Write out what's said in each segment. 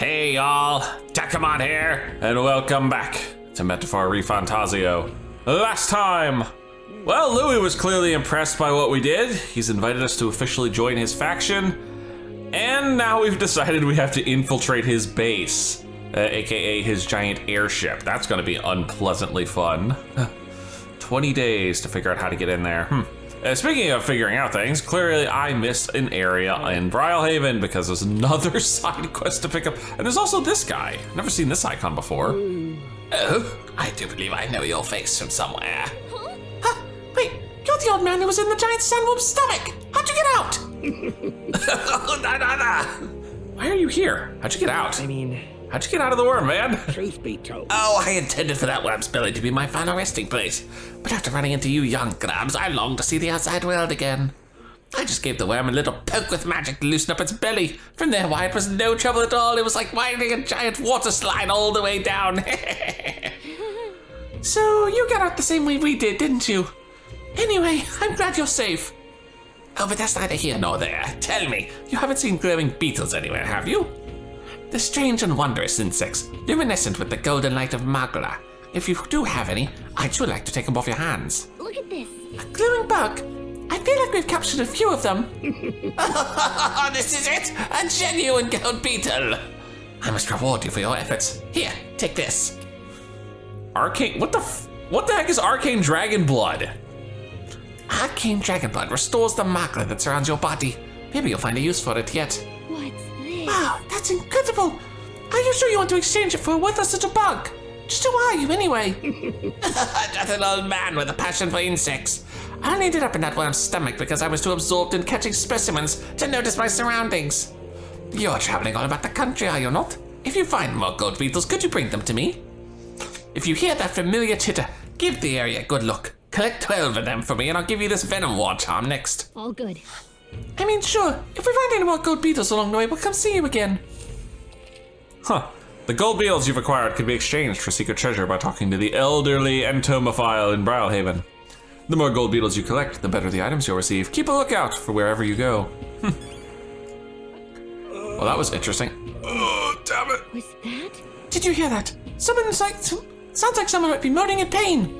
Hey y'all, Dekumon here, and welcome back to Metaphor ReFantazio. Last time, well, Louis was clearly impressed by what we did. He's invited us to officially join his faction, and now we've decided we have to infiltrate his base, aka his giant airship. That's gonna be unpleasantly fun. 20 days to figure out how to get in there. Speaking of figuring out things, clearly I missed an area in Brilehaven because there's another side quest to pick up. And there's also this guy. Never seen this icon before. Oh, I do believe I know your face from somewhere. Huh? Wait, you're the old man who was in the giant sandworm's stomach. How'd you get out? Nah. Why are you here? How'd you get out? How'd you get out of the worm, man? Truth be told. Oh, I intended for that worm's belly to be my final resting place. But after running into you young grabs, I long to see the outside world again. I just gave the worm a little poke with magic to loosen up its belly. From there, why, it was no trouble at all. It was like riding a giant water slide all the way down. So you got out the same way we did, didn't you? Anyway, I'm glad you're safe. Oh, but that's neither here nor there. Tell me, you haven't seen glowing beetles anywhere, have you? The strange and wondrous insects, luminescent with the golden light of Magura. If you do have any, I'd sure like to take them off your hands. Look at this. A glowing bug? I feel like we've captured a few of them. This is it! A genuine gold beetle! I must reward you for your efforts. Here, take this. Arcane, what the heck is arcane dragon blood? Arcane dragon blood restores the Magura that surrounds your body. Maybe you'll find a use for it yet. What's this? Wow, that's incredible. Are you sure you want to exchange it for a worthless little bug? Just who are you anyway? Just an old man with a passion for insects. I only ended up in that worm's stomach because I was too absorbed in catching specimens to notice my surroundings. You're traveling all about the country, are you not? If you find more gold beetles, could you bring them to me? If you hear that familiar chitter, give the area a good look. Collect 12 of them for me and I'll give you this venom ward charm next. All good. I mean, sure. If we find any more gold beetles along the way, we'll come see you again. Huh. The gold beetles you've acquired can be exchanged for secret treasure by talking to the elderly entomophile in Brilehaven. The more gold beetles you collect, the better the items you'll receive. Keep a lookout for wherever you go. Well, that was interesting. Oh, damn it. Was that? Did you hear that? Sounds like someone might be moaning in pain.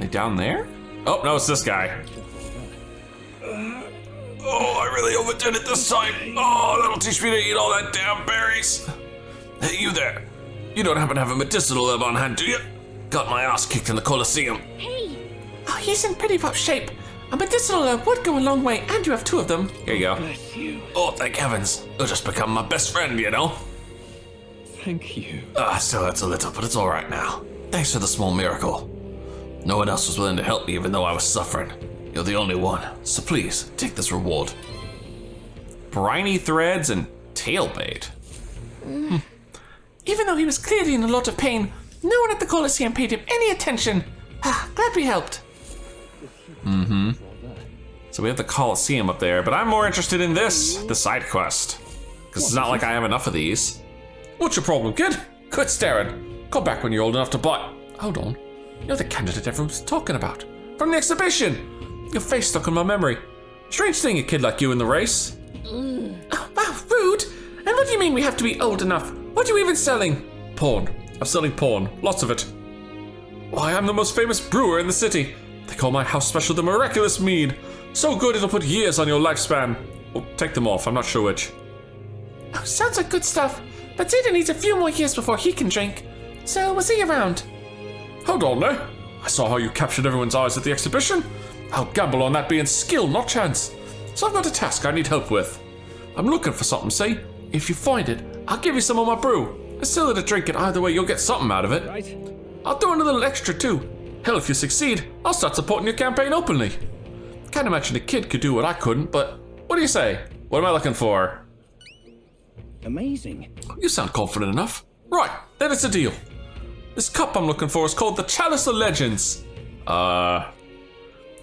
They down there? Oh, no, it's this guy. Oh, I really overdid it this time. Oh, that'll teach me to eat all that damn berries. Hey, you there. You don't happen to have a medicinal herb on hand, do you? Got my ass kicked in the Colosseum. Hey! Oh, he's in pretty rough shape. A medicinal herb would go a long way, and you have 2 of them. Here you go. Bless you. Oh, thank heavens. You'll just become my best friend, you know? Thank you. Still hurts a little, but it's all right now. Thanks for the small miracle. No one else was willing to help me even though I was suffering. You're the only one, so please, take this reward. Briny threads and tail bait. Even though he was clearly in a lot of pain, no one at the Colosseum paid him any attention. Glad we helped. So we have the Colosseum up there, but I'm more interested in this, the side quest. Because it's not like I have enough of these. What's your problem, kid? Quit staring. Come back when you're old enough to buy. Hold on. You're the candidate everyone's talking about. From the exhibition. Your face stuck in my memory. Strange seeing a kid like you in the race. Oh, wow, rude. And what do you mean we have to be old enough? What are you even selling? Porn. I'm selling porn. Lots of it. Why, I'm the most famous brewer in the city. They call my house special the Miraculous Mead. So good it'll put years on your lifespan. Well, take them off. I'm not sure which. Oh, sounds like good stuff. But Zeta needs a few more years before he can drink. So we'll see you around. Hold on now. I saw how you captured everyone's eyes at the exhibition. I'll gamble on that being skill, not chance. So I've got a task I need help with. I'm looking for something, see? If you find it, I'll give you some of my brew. It's silly to drink it either way, you'll get something out of it. Right? I'll throw in a little extra too. Hell, if you succeed, I'll start supporting your campaign openly. Can't imagine a kid could do what I couldn't, but what do you say? What am I looking for? Amazing. You sound confident enough. Right, then it's a deal. This cup I'm looking for is called the Chalice of Legends. The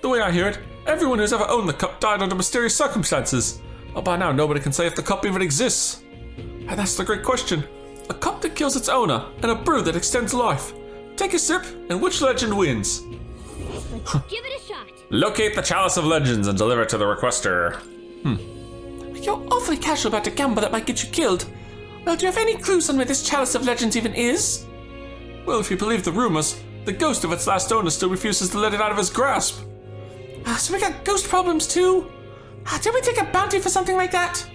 way I hear it, everyone who's ever owned the cup died under mysterious circumstances. Well, by now nobody can say if the cup even exists. And that's the great question. A cup that kills its owner, and a brew that extends life. Take a sip, and which legend wins? Let's give it a shot. Locate the Chalice of Legends and deliver it to the requester. You're awfully casual about a gamble that might get you killed. Well, do you have any clues on where this Chalice of Legends even is? Well, if you believe the rumors, the ghost of its last owner still refuses to let it out of his grasp. So we got ghost problems too? Did we take a bounty for something like that?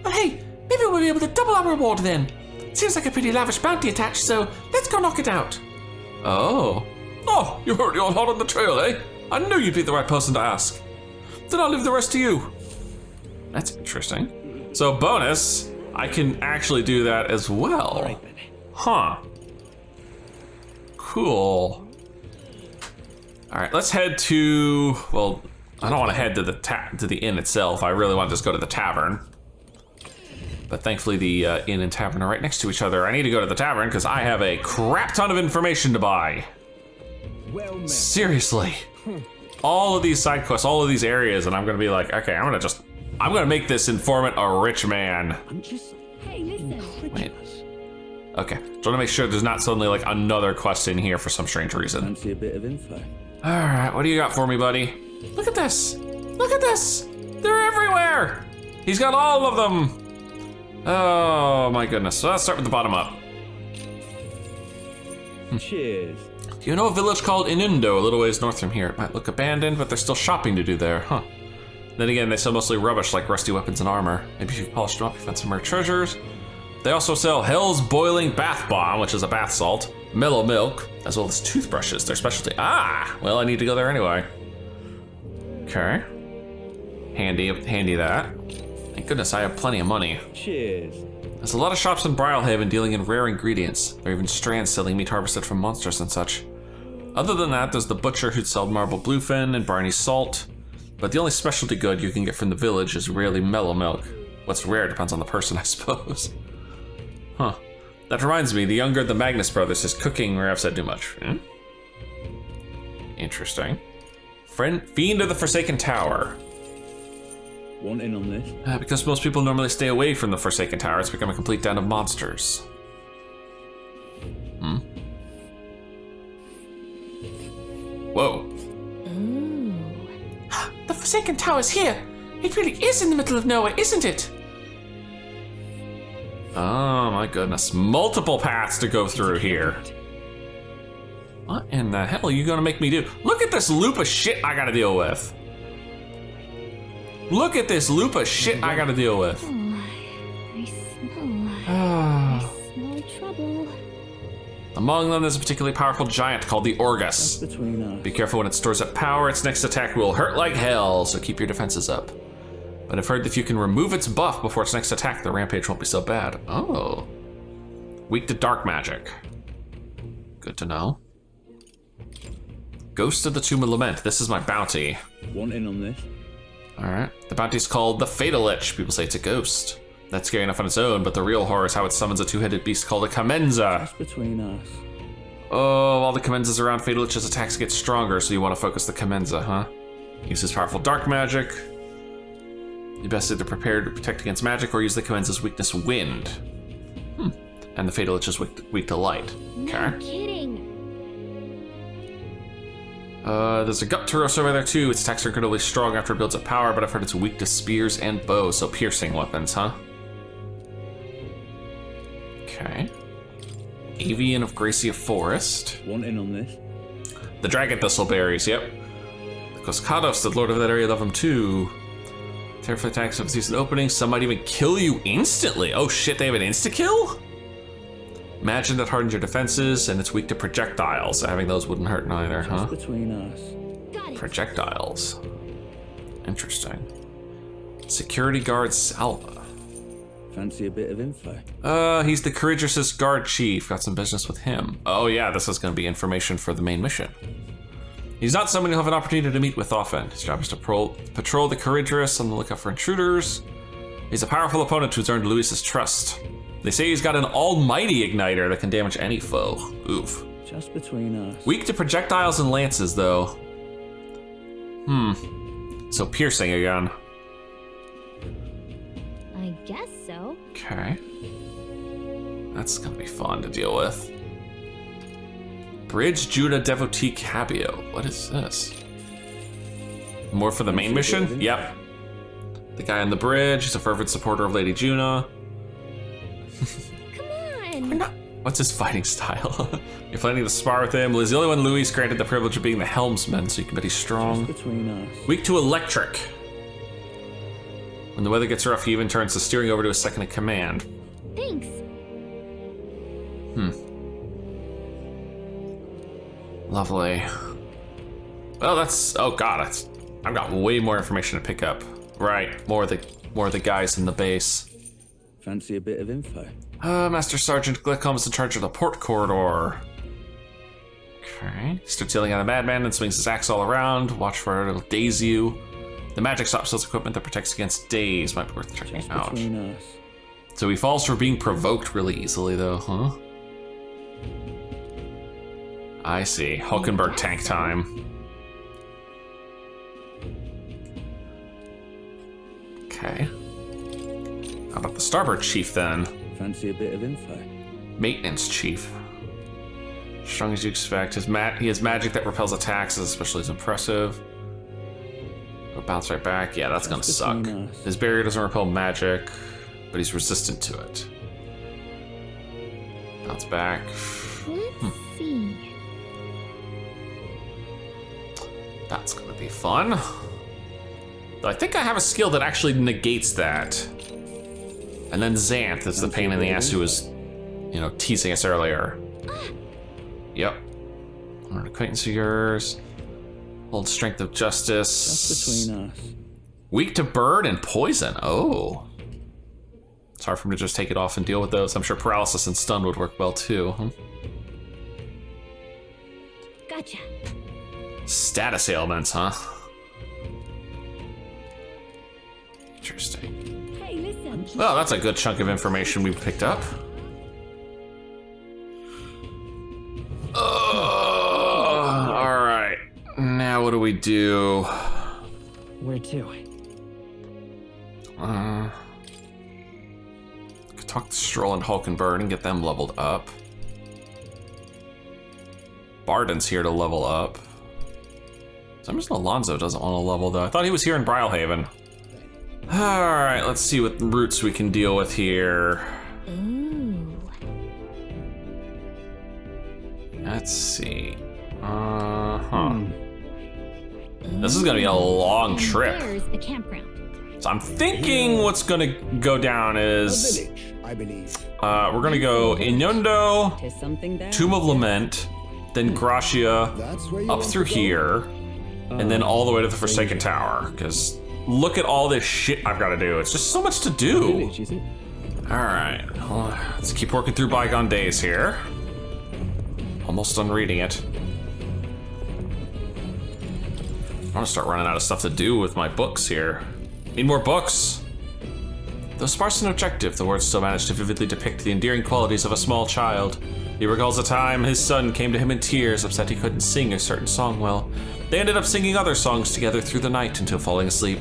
Well, hey, maybe we'll be able to double our reward then. Seems like a pretty lavish bounty attached, so let's go knock it out. Oh, you're already on hot on the trail, eh? I knew you'd be the right person to ask. Then I'll leave the rest to you. That's interesting. So bonus, I can actually do that as well. Huh. Cool. All right, let's head to, well, I don't want to head to the inn itself. I really want to just go to the tavern. But thankfully the inn and tavern are right next to each other. I need to go to the tavern because I have a crap ton of information to buy. Seriously. All of these side quests, all of these areas, and I'm gonna be like, okay, I'm gonna make this informant a rich man. Hey, listen. Wait. Okay, so I want to make sure there's not suddenly like another quest in here for some strange reason. Fancy a bit of info. All right, what do you got for me, buddy? Look at this. Look at this. They're everywhere. He's got all of them. Oh my goodness. So let's start with the bottom up. Cheers. Do you know a village called Inundo, a little ways north from here? It might look abandoned, but there's still shopping to do there, huh? Then again, they sell mostly rubbish like rusty weapons and armor. Maybe if you polished them up, you find some rare treasures. They also sell Hell's Boiling Bath Bomb, which is a bath salt, mellow milk, as well as toothbrushes, their specialty. Well, I need to go there anyway. Okay. Handy that. Thank goodness I have plenty of money. Cheers. There's a lot of shops in Brilehaven dealing in rare ingredients. There are even strands selling meat harvested from monsters and such. Other than that, there's the butcher who'd sell marble bluefin and Barney salt. But the only specialty good you can get from the village is rarely mellow milk. What's rare depends on the person, I suppose. Huh. That reminds me, the younger of the Magnus brothers is cooking where I've said too much. Interesting. Fiend of the Forsaken Tower. Want in on this? Because most people normally stay away from the Forsaken Tower, it's become a complete den of monsters. Whoa. The Forsaken Tower's here. It really is in the middle of nowhere, isn't it? Oh my goodness. Multiple paths to go through here. What in the hell are you gonna make me do? Look at this loop of shit I gotta deal with. Look at this loop of shit I gotta deal with. I smell trouble. Among them, there's a particularly powerful giant called the Orgus. Between us. Be careful when it stores up power, its next attack will hurt like hell, so keep your defenses up. But I've heard that if you can remove its buff before its next attack, the rampage won't be so bad. Oh. Weak to dark magic. Good to know. Ghost of the Tomb of Lament. This is my bounty. Want in on this? Alright. The bounty's called the Fatal Lich. People say it's a ghost. That's scary enough on its own, but the real horror is how it summons a two-headed beast called a Kamenza. Just between us. Oh, while the Kamenzas around, Fatal Lich's attacks get stronger, so you want to focus the Kamenza, huh? Uses powerful dark magic. You best either prepare to protect against magic or use the Kamenza's weakness, wind. And the Fatal Lich is weak to light. No Okay. kidding. There's a Gupturos over there too. Its attacks are incredibly strong after it builds up power, but I've heard it's weak to spears and bows, so piercing weapons, huh? Okay. Avian of Gracia Forest. Want in on this? The Dragon Thistleberries, yep. The Koskados, the lord of that area, love them too. Terrifying attacks of decent openings. Some might even kill you instantly. Oh shit, they have an insta-kill? Imagine that hardens your defenses, and it's weak to projectiles. So having those wouldn't hurt neither, huh? Just between us. Got it. Projectiles. Interesting. Security guard Salva. Fancy a bit of info? He's the Courageous's guard chief. Got some business with him. Oh yeah, this is gonna be information for the main mission. He's not someone you'll have an opportunity to meet with often. His job is to patrol the Courageous on the lookout for intruders. He's a powerful opponent who's earned Luis's trust. They say he's got an almighty igniter that can damage any foe. Oof. Just between us. Weak to projectiles and lances, though. So piercing again. I guess so. Okay. That's gonna be fun to deal with. Bridge Judah Devotee Cabio. What is this? More for the main mission? Yep. The guy on the bridge, he's a fervent supporter of Lady Juna. Come on. What's his fighting style? You're planning to spar with him. He's the only one Louis granted the privilege of being the helmsman, so you can bet he's strong. Between us. Weak to electric. When the weather gets rough, he even turns the steering over to his second in command. Thanks. Lovely. Well, that's, oh god, I've got way more information to pick up. Right, more of the guys in the base. Fancy a bit of info? Master Sergeant Glickom's in charge of the port corridor. Okay. Starts yelling at a madman and swings his axe all around. Watch for it, it'll daze you. The magic stop sells equipment that protects against daze. Might be worth checking out. Between us. So he falls for being provoked really easily though, huh? I see. Hulkenberg tank time. Okay. How about the starboard chief then? Fancy a bit of info? Maintenance chief. Strong as you expect. He has magic that repels attacks, especially is impressive. It'll bounce right back. Yeah, that's gonna suck. His barrier doesn't repel magic, but he's resistant to it. Bounce back. Let's see. That's gonna be fun. I think I have a skill that actually negates that. And then Xanth is the pain in the ass who was, you know, teasing us earlier. Yep. An acquaintance of yours. Hold strength of justice. Just between us. Weak to bird and poison. Oh. It's hard for him to just take it off and deal with those. I'm sure paralysis and stun would work well too. Gotcha. Status ailments, huh? Interesting. Hey, listen. Well, that's a good chunk of information we've picked up. All right. Now what do we do? Where to? Could talk to Stroll and Hulkenberg and get them leveled up. Barden's here to level up. For some reason Alonzo doesn't want to level though. I thought he was here in Brilehaven. All right, let's see what routes we can deal with here. Ooh. Let's see. This is gonna be a long And trip. There's a campground. So I'm thinking what's gonna go down is Village, I believe. we're gonna go Inyondo, To something down. Tomb of Lament, then Gracia, That's where you up want through to go? here, and then all the way to the Forsaken Tower. Because look at all this shit I've got to do. It's just so much to do. Village, is it? All right, well, let's keep working through bygone days here. Almost done reading it. I'm gonna start running out of stuff to do with my books here. Need more books. Though sparse and objective, the words still manage to vividly depict the endearing qualities of a small child. He recalls a time his son came to him in tears, upset he couldn't sing a certain song well. They ended up singing other songs together through the night until falling asleep.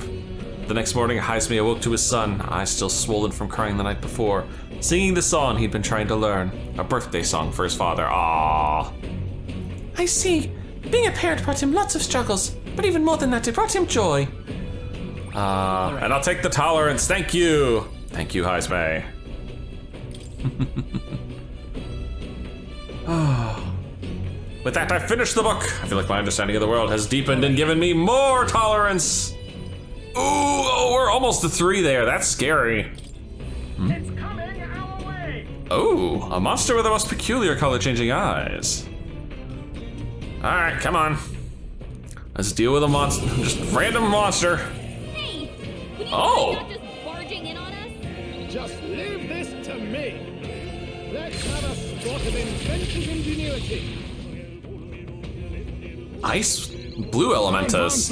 The next morning, Heisme awoke to his son, eyes still swollen from crying the night before, singing the song he'd been trying to learn, a birthday song for his father. Ah. I see. Being a parent brought him lots of struggles, but even more than that, it brought him joy. And I'll take the tolerance. Thank you. Thank you, Heisme. With that, I've finished the book. I feel like my understanding of the world has deepened and given me more tolerance. Ooh, oh, we're almost to 3 there. That's scary. It's coming our way! Oh, a monster with the most peculiar color-changing eyes. All right, come on. Let's deal with a monster, just random monster. Hey, would you Oh. mind not just barging in on us? Just leave this to me. Let's have a sport of inventive ingenuity. Ice blue elementus.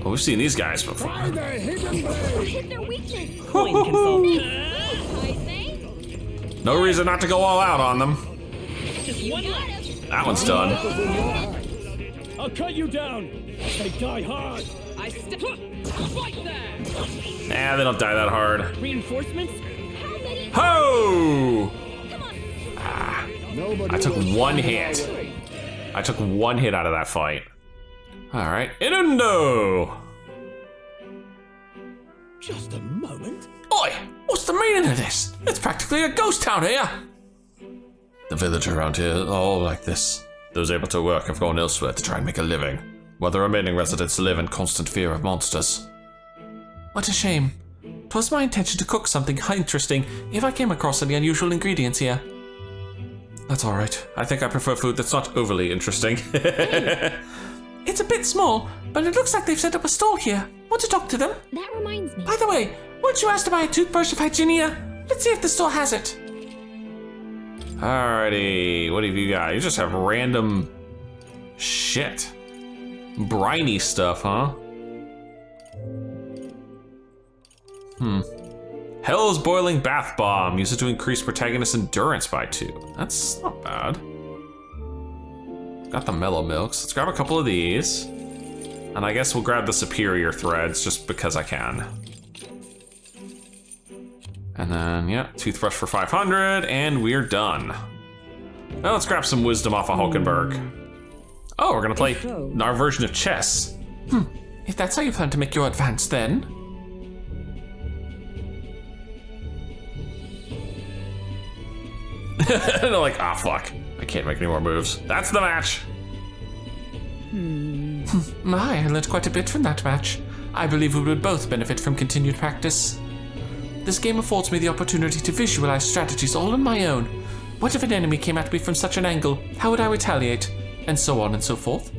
Oh, we've seen these guys before. Try the hidden blade. Hit their weakness. Point consultant. I say. No reason not to go all out on them. Just one Got left. him. That one's done. I'll cut you down! They die hard! I step. Fight that. Nah, they don't die that hard. Reinforcements. How many? Ho! Come on. Nobody I took will one stand hit. in our way. I took 1 hit out of that fight. All right, Inundo. Just a moment. Oi! What's the meaning of this? It's practically a ghost town here! The village around here are all like this. Those able to work have gone elsewhere to try and make a living, while the remaining residents live in constant fear of monsters. What a shame. 'Twas my intention to cook something interesting if I came across any unusual ingredients here. That's alright. I think I prefer food that's not overly interesting. It's a bit small, but it looks like they've set up a stall here. Want to talk to them? That reminds me. By the way, weren't you asked to buy a toothbrush of Hygienia? Let's see if the store has it. Alrighty, what have you got? You just have random shit. Briny stuff, huh? Hell's Boiling Bath Bomb. Use it to increase protagonist endurance by 2. That's not bad. Got the mellow milks. Let's grab a couple of these. And I guess we'll grab the superior threads just because I can. And then, yeah, toothbrush for 500, and we're done. Now let's grab some wisdom off of Hulkenberg. Oh, we're gonna play our version of chess. If that's how you plan to make your advance, then. And they're like, ah, fuck. I can't make any more moves. That's the match. My, I learned quite a bit from that match. I believe we would both benefit from continued practice. This game affords me the opportunity to visualize strategies all on my own. What if an enemy came at me from such an angle? How would I retaliate? And so on and so forth.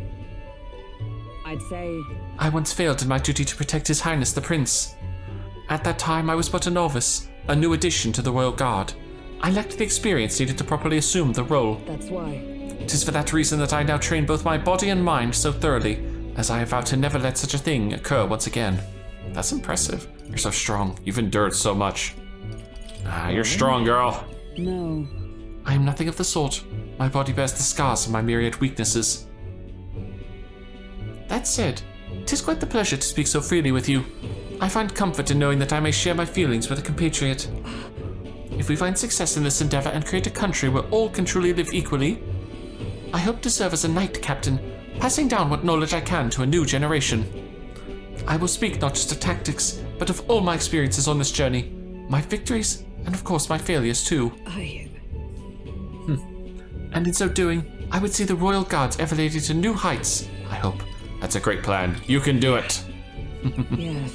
I'd say... I once failed in my duty to protect His Highness the Prince. At that time, I was but a novice, a new addition to the Royal Guard. I lacked the experience needed to properly assume the role. That's why. 'Tis for that reason that I now train both my body and mind so thoroughly, as I have vowed to never let such a thing occur once again. That's impressive. You're so strong. You've endured so much. You're strong, girl. No. I am nothing of the sort. My body bears the scars of my myriad weaknesses. That said, 'tis quite the pleasure to speak so freely with you. I find comfort in knowing that I may share my feelings with a compatriot. If we find success in this endeavor and create a country where all can truly live equally, I hope to serve as a knight captain, passing down what knowledge I can to a new generation. I will speak not just of tactics, but of all my experiences on this journey, my victories, and of course my failures too. And in so doing, I would see the Royal Guards elevated to new heights, I hope. That's a great plan. You can do it. Yes.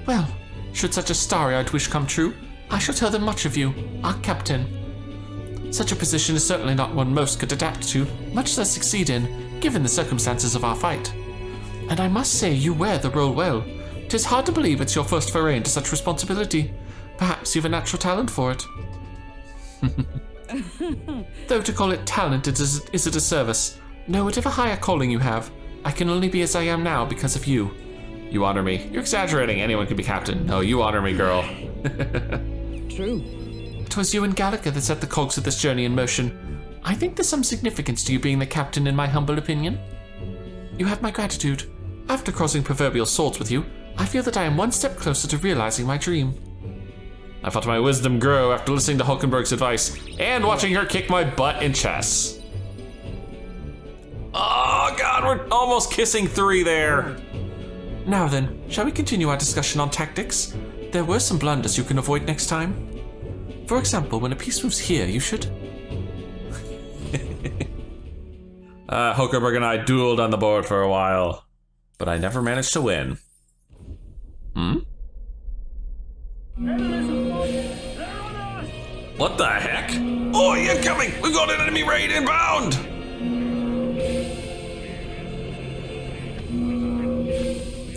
Well, should such a starry-eyed wish come true, I shall tell them much of you, our captain. Such a position is certainly not one most could adapt to, much less succeed in, given the circumstances of our fight. And I must say you wear the role well. 'Tis hard to believe it's your first foray into such responsibility. Perhaps you've a natural talent for it. Though to call it talent is a disservice. No, whatever higher calling you have, I can only be as I am now because of you. You honor me. You're exaggerating. Anyone can be captain. No, you honor me, girl. True. 'Twas you and Gallica that set the cogs of this journey in motion. I think there's some significance to you being the captain in my humble opinion. You have my gratitude. After crossing proverbial swords with you, I feel that I am one step closer to realizing my dream. I felt my wisdom grow after listening to Hulkenberg's advice and watching her kick my butt in chess. Oh god, we're almost kissing 3 there. Now then, shall we continue our discussion on tactics? There were some blunders you can avoid next time. For example, when a piece moves here, you should... Hulkenberg and I dueled on the board for a while, but I never managed to win. What the heck? Oh, you're coming! We've got an enemy raid inbound!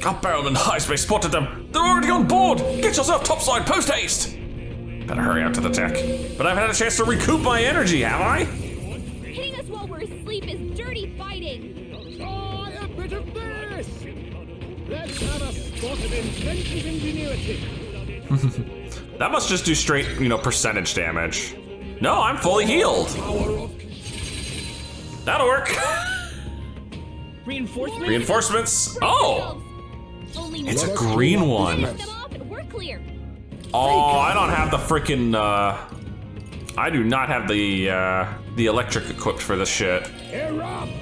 Our barrelman Heisbay spotted them! They're already on board! Get yourself topside post-haste! Better hurry out to the deck. But I haven't had a chance to recoup my energy, have I? Hitting us while we're asleep is dirty fighting. Try a bit of this! Let's have a spot of inventive ingenuity. That must just do straight, percentage damage. No, I'm fully healed. That'll work. Reinforcements? Reinforcements. Oh, Only it's a one. green one. Finish them off and we're clear. Oh, I don't have the freaking. I do not have the electric equipped for this shit. Erupt!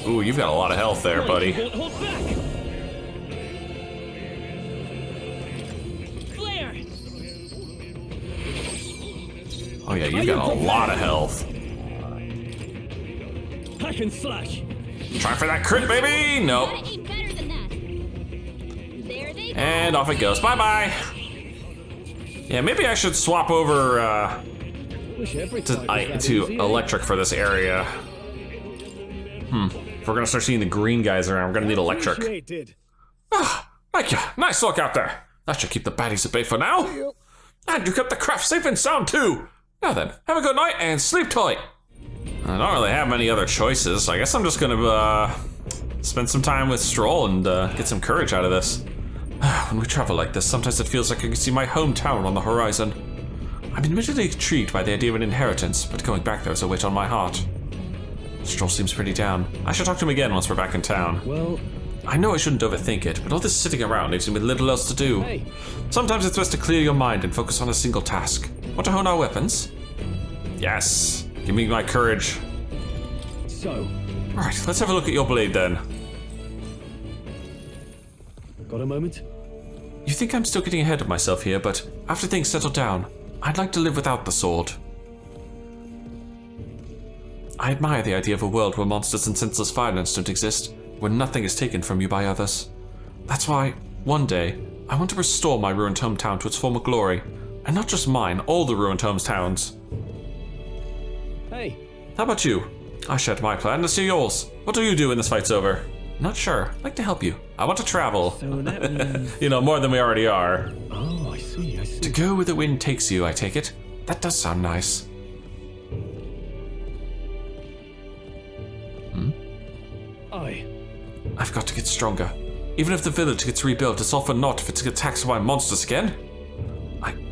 Ooh, you've got a lot of health there, buddy. Won't hold back. Oh yeah, you got a lot of health. Hack and slash. Try for that crit, baby! Nope. Gotta aim better than that. There they go. And off it goes. Bye-bye. Yeah, maybe I should swap over Wish every to fight was that easy, eh? electric for this area. If we're gonna start seeing the green guys around, we're gonna need electric. Appreciated. Ah, thank you. Nice look out there. That should keep the baddies at bay for now. And you kept the craft safe and sound too. Now then, have a good night and sleep tight. I don't really have many other choices. I guess I'm just gonna spend some time with Stroll and get some courage out of this. When we travel like this, sometimes it feels like I can see my hometown on the horizon. I'm admittedly intrigued by the idea of an inheritance, but going back there is a weight on my heart. Stroll seems pretty down. I should talk to him again once we're back in town. Well, I know I shouldn't overthink it, but all this sitting around leaves me with little else to do. hey, Sometimes it's best to clear your mind and focus on a single task. Want to hone our weapons? Yes. Give me my courage. so, Alright, let's have a look at your blade then. got a moment? You think I'm still getting ahead of myself here, but after things settle down, I'd like to live without the sword. I admire the idea of a world where monsters and senseless violence don't exist, where nothing is taken from you by others. That's why, one day, I want to restore my ruined hometown to its former glory. And not just mine, all the ruined hometowns. Hey, How about you? I shared my plan, let's hear yours. What do you do when this fight's over? Not sure. I'd like to help you. I want to travel. so that means... You know, more than we already are. Oh, I see, I see. To go where the wind takes you, I take it. That does sound nice. I've got to get stronger. Even if the village gets rebuilt, it's all for naught if it's attacked by monsters again.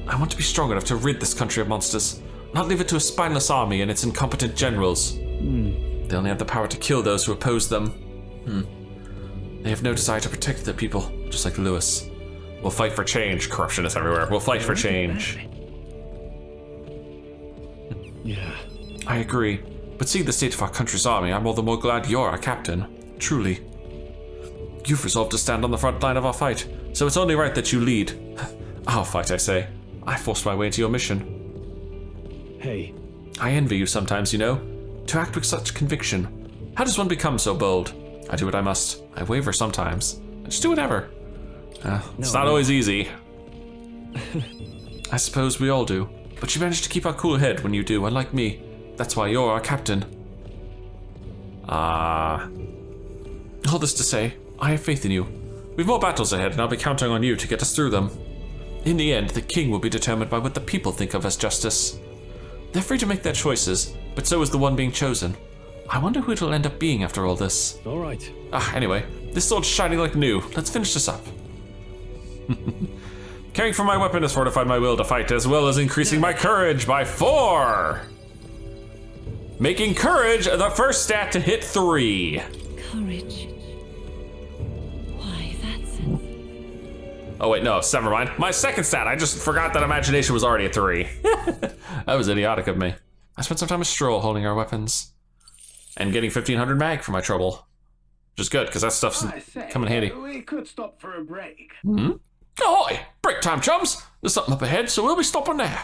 I want to be strong enough to rid this country of monsters, not leave it to a spineless army and its incompetent generals. They only have the power to kill those who oppose them. They have no desire to protect their people, just like Lewis. We'll fight for change. Corruption is everywhere. We'll fight for change. Yeah. I agree. But seeing the state of our country's army, I'm all the more glad you're our captain. Truly. You've resolved to stand on the front line of our fight, so it's only right that you lead. Our fight, I say. I forced my way into your mission. Hey, I envy you sometimes, you know. To act with such conviction. How does one become so bold? I do what I must. I waver sometimes. I just do whatever. It's not always easy. I suppose we all do. But you manage to keep our cool head when you do, unlike me. That's why you're our captain. All this to say, I have faith in you. We've more battles ahead, and I'll be counting on you to get us through them. In the end, the king will be determined by what the people think of as justice. They're free to make their choices, but so is the one being chosen. I wonder who it'll end up being after all this. all right. Anyway, this sword's shining like new. Let's finish this up. Caring for my weapon has fortified my will to fight, as well as increasing my courage by 4. Making courage the first stat to hit 3. Courage. Why, that's it. Oh wait, no, never mind. My second stat, I just forgot that imagination was already at 3. That was idiotic of me. I spent some time with Stroll holding our weapons. And getting 1500 mag for my trouble. Which is good, because that stuff's coming handy. We could stop for a break. Ahoy! Break time, chums! There's something up ahead, so we'll be stopping there.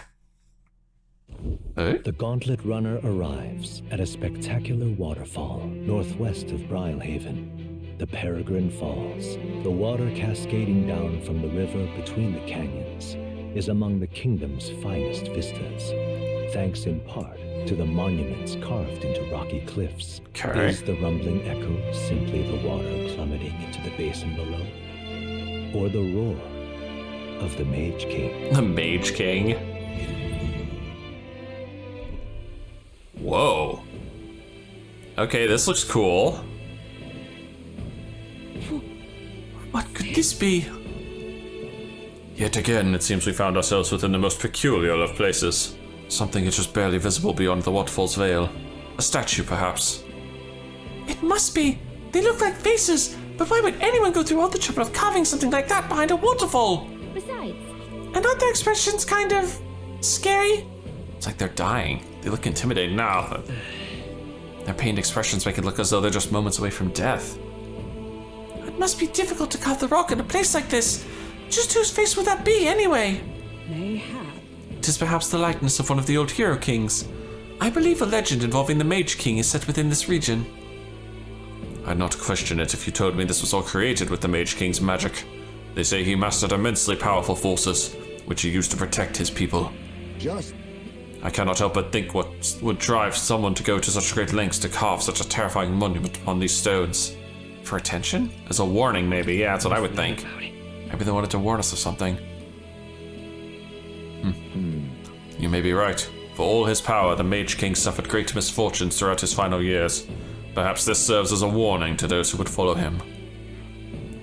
Hey? The Gauntlet Runner arrives at a spectacular waterfall northwest of Brilehaven, the Peregrine Falls. The water cascading down from the river between the canyons is among the kingdom's finest vistas, thanks in part to the monuments carved into rocky cliffs. Okay. Is the rumbling echo simply the water plummeting into the basin below? Or the roar of the Mage King? The Mage King. Whoa. Okay, this looks cool. What could this be? Yet again, it seems we found ourselves within the most peculiar of places. Something is just barely visible beyond the waterfall's veil. A statue, perhaps. It must be. They look like faces, but why would anyone go through all the trouble of carving something like that behind a waterfall? Besides, And aren't their expressions kind of scary? It's like they're dying. They look intimidating now. Their pained expressions make it look as though they're just moments away from death. It must be difficult to carve the rock in a place like this. Just whose face would that be, anyway? Mayhap. It is perhaps the likeness of one of the old hero kings. I believe a legend involving the Mage King is set within this region. I'd not question it if you told me this was all created with the Mage King's magic. They say he mastered immensely powerful forces, which he used to protect his people. I cannot help but think what would drive someone to go to such great lengths to carve such a terrifying monument upon these stones. For attention? As a warning, maybe. Yeah, that's what I would think. Maybe they wanted to warn us of something. You may be right. For all his power, the Mage King suffered great misfortunes throughout his final years. Perhaps this serves as a warning to those who would follow him.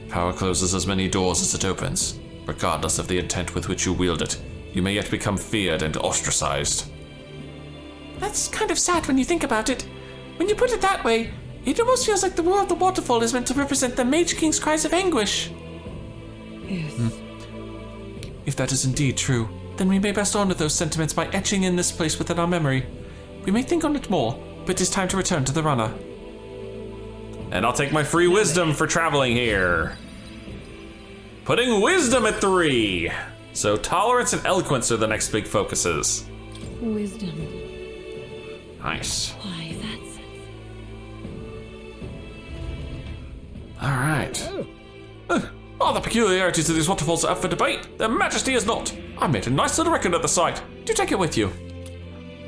Power closes as many doors as it opens. Regardless of the intent with which you wield it, you may yet become feared and ostracized. That's kind of sad when you think about it. When you put it that way, it almost feels like the roar of the waterfall is meant to represent the Mage King's cries of anguish. Yes. If that is indeed true, then we may best honor those sentiments by etching in this place within our memory. We may think on it more, but it is time to return to the runner. And I'll take my free wisdom for traveling here. Putting wisdom at 3. So tolerance and eloquence are the next big focuses. Wisdom. Nice. Why, that's... All right. All the peculiarities of these waterfalls are up for debate. Their majesty is not. I made a nice little record at the site. Do take it with you.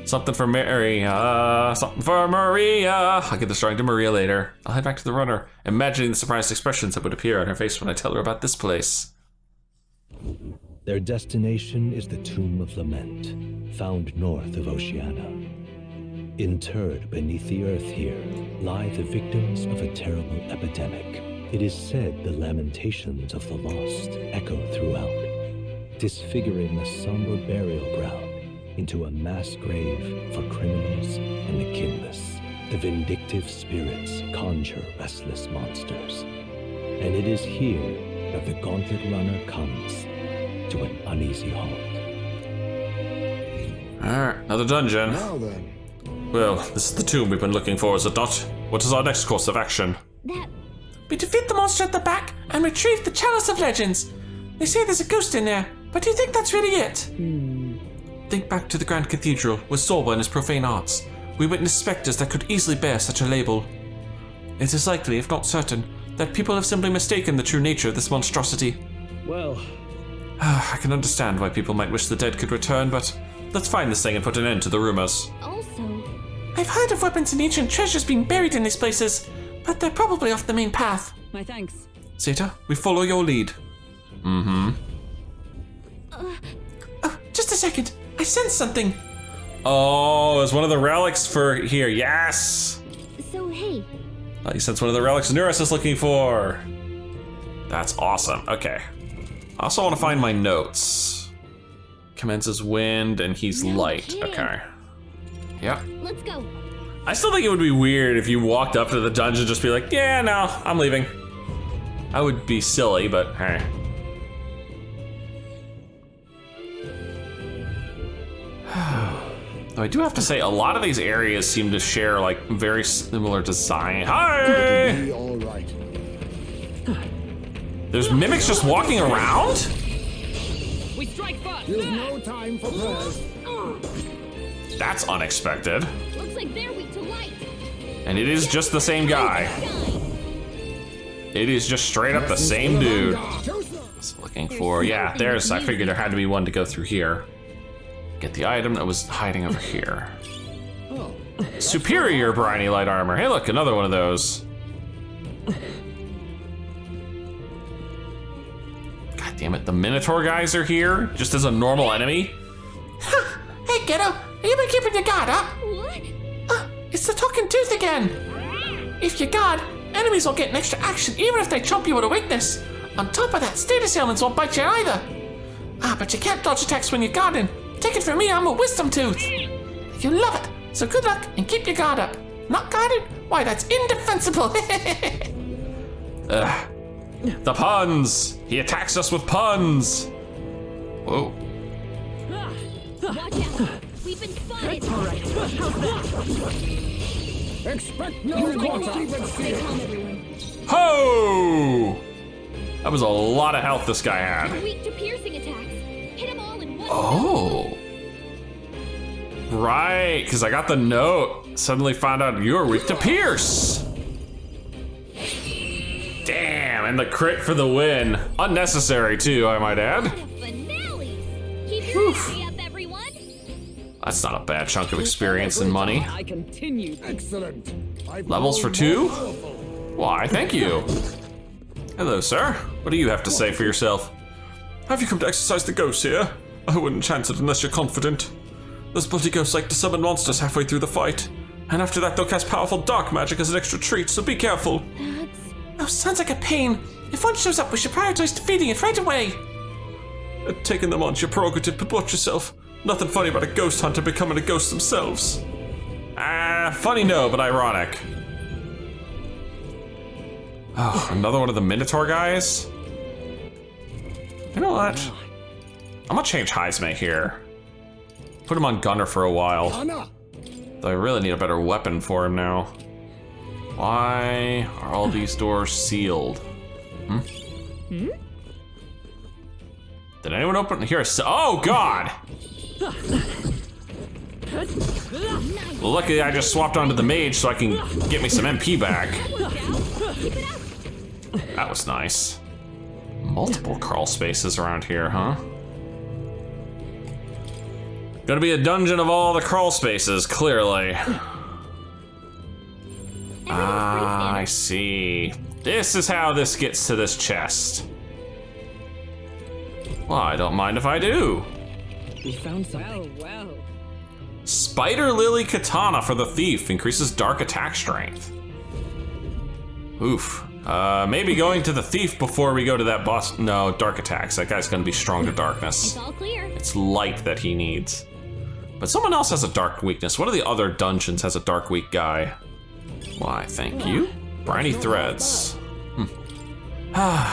Something for Maria. Something for Maria. I'll get this drawing to Maria later. I'll head back to the runner, imagining the surprised expressions that would appear on her face when I tell her about this place. Their destination is the Tomb of Lament, found north of Oceania. Interred beneath the earth here lie the victims of a terrible epidemic. It is said the lamentations of the lost echo throughout, disfiguring the somber burial ground into a mass grave for criminals and the kinless. The vindictive spirits conjure restless monsters. And it is here that the Gauntlet Runner comes to an uneasy halt. Alright, another dungeon. Now then. Well, this is the tomb we've been looking for, is it not? What is our next course of action? We defeat the monster at the back and retrieve the Chalice of Legends. They say there's a ghost in there, but do you think that's really it? Think back to the Grand Cathedral with Sorba and his profane arts. We witnessed specters that could easily bear such a label. It is likely, if not certain, that people have simply mistaken the true nature of this monstrosity. Well, I can understand why people might wish the dead could return, but let's find this thing and put an end to the rumors. Also, I've heard of weapons and ancient treasures being buried in these places, but they're probably off the main path. My thanks. Zeta, we follow your lead. Oh, just a second. I sense something. Oh, it's one of the relics for here. Yes! so hey, You sense one of the relics Neuros is looking for. That's awesome. Okay. I also want to find my notes. Commences wind and he's No light. kidding. Okay. Yep. let's go. I still think it would be weird if you walked up to the dungeon and just be like, yeah, no, I'm leaving. I would be silly, but hey. Though I do have to say, a lot of these areas seem to share like very similar design. Hi! Be all right. There's mimics just walking around? We strike first. There's no time for prayers. That's unexpected. Looks like they're weak to light. And it is just the same guy. It is just straight up the same dude. Just looking for, yeah, there's, I figured there had to be one to go through here. Get the item that was hiding over here. Superior briny light armor. Hey look, another one of those. God damn it, the Minotaur guys are here, just as a normal enemy. Hey, kiddo, have you been keeping your guard up? What? It's the talking tooth again. If you guard, enemies will get an extra action even if they chomp you with a weakness. On top of that, status ailments won't bite you either. But you can't dodge attacks when you're guarding. Take it from me, I'm a wisdom tooth. You love it, so good luck and keep your guard up. Not guarded? Why, that's indefensible. The puns! He attacks us with puns! Whoa. Watch out. We've been spotted. Expect no quarter. Stay calm, everyone. Ho! That was a lot of health this guy had. Weak to piercing attacks. Hit them all in one. Oh. right, because I got the note. Suddenly found out you were weak to Pierce. Damn, and the crit for the win. Unnecessary too, I might add. Finale! Keep your energy up, everyone! That's not a bad chunk of experience and money. I continue. Excellent. Levels for 2? Why, thank you. Hello, sir. What do you have to say for yourself? Have you come to exercise the ghosts here? I wouldn't chance it unless you're confident. Those bloody ghosts like to summon monsters halfway through the fight. And after that, they'll cast powerful dark magic as an extra treat, so be careful. Oh, sounds like a pain. If one shows up, we should prioritize defeating it right away. Taking them on's your prerogative, but watch yourself. Nothing funny about a ghost hunter becoming a ghost themselves. Funny no, but ironic. Oh, another one of the Minotaur guys? You know what? I'm gonna change Heisme here. Put him on Gunner for a while. Though I really need a better weapon for him now. Why are all these doors sealed? Did anyone open here? Oh God! Well, luckily I just swapped onto the mage so I can get me some MP back. That was nice. Multiple crawl spaces around here, huh? Gonna be a dungeon of all the crawl spaces, clearly. Ah, I see. This is how this gets to this chest. Well, I don't mind if I do. We found something. Well. Spider Lily Katana for the Thief increases dark attack strength. Oof. Maybe going to the Thief before we go to that boss. No, dark attacks. That guy's gonna be strong to darkness. It's all clear. It's light that he needs. But someone else has a dark weakness. One of the other dungeons has a dark weak guy. Why, thank you. Briny threads.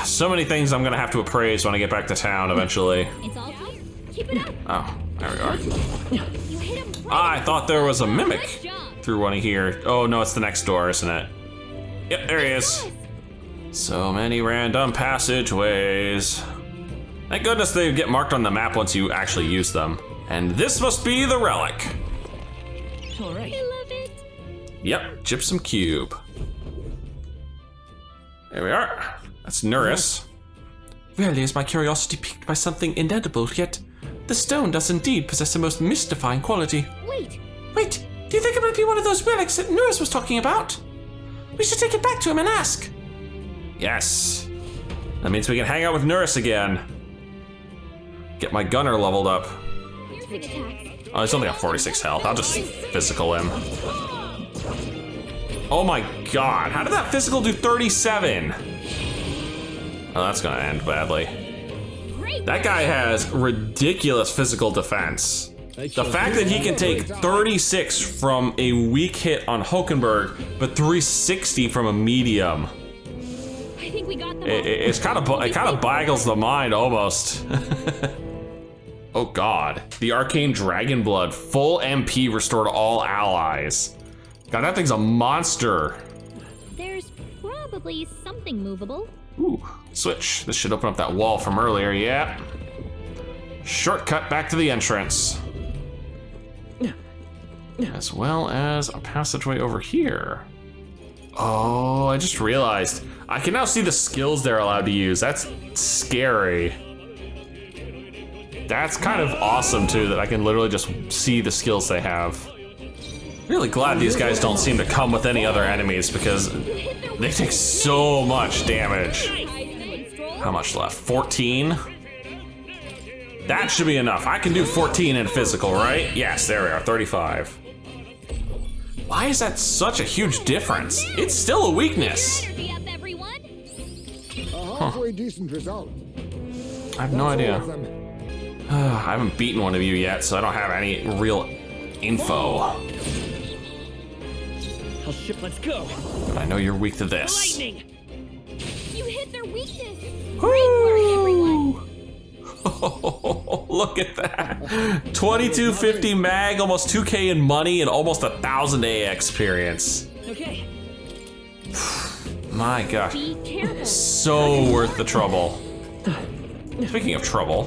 So many things I'm gonna have to appraise when I get back to town eventually. It's all clear. Keep it up. Oh, there we are. You hit him right. I thought there was a mimic Nice job. through one of here. Oh no, it's the next door, isn't it? Yep, there he is. So many random passageways. Thank goodness they get marked on the map once you actually use them. And this must be the relic. All right. I love it. Yep, gypsum cube. There we are. That's Nuris. Rarely is my curiosity piqued by something inedible, yet the stone does indeed possess a most mystifying quality. Wait. Wait, do you think it might be one of those relics that Nuris was talking about? We should take it back to him and ask. Yes. That means we can hang out with Nuris again. Get my gunner leveled up. Here's the attacks. Oh, he's only got 46 health. I'll just physical him. Oh my God, how did that physical do 37? Oh, that's gonna end badly. Great. That guy has ridiculous physical defense. The fact that he can take 36 from a weak hit on Hulkenberg, but 360 from a medium. I think we got them. It kind of boggles the mind almost. Oh God, the Arcane Dragon Blood, full MP restored to all allies. God, that thing's a monster. There's probably something movable. Ooh, switch. This should open up that wall from earlier, yeah. Shortcut back to the entrance. As well as a passageway over here. Oh, I just realized. I can now see the skills they're allowed to use. That's scary. That's kind of awesome too, that I can literally just see the skills they have. Really glad these guys don't seem to come with any other enemies because they take so much damage. How much left? 14? That should be enough. I can do 14 in physical, right? Yes, there we are, 35. Why is that such a huge difference? It's still a weakness. Energy up, everyone. A halfway decent result. I have no idea. I haven't beaten one of you yet, so I don't have any real info. I'll ship, let's go. But I know you're weak to this. Lightning. You hit their weakness. Great work, everyone. Look at that. 2250 mag, almost 2k in money, and almost 1000 A experience. Okay. My gosh. Be careful. So worth the trouble. Speaking of trouble.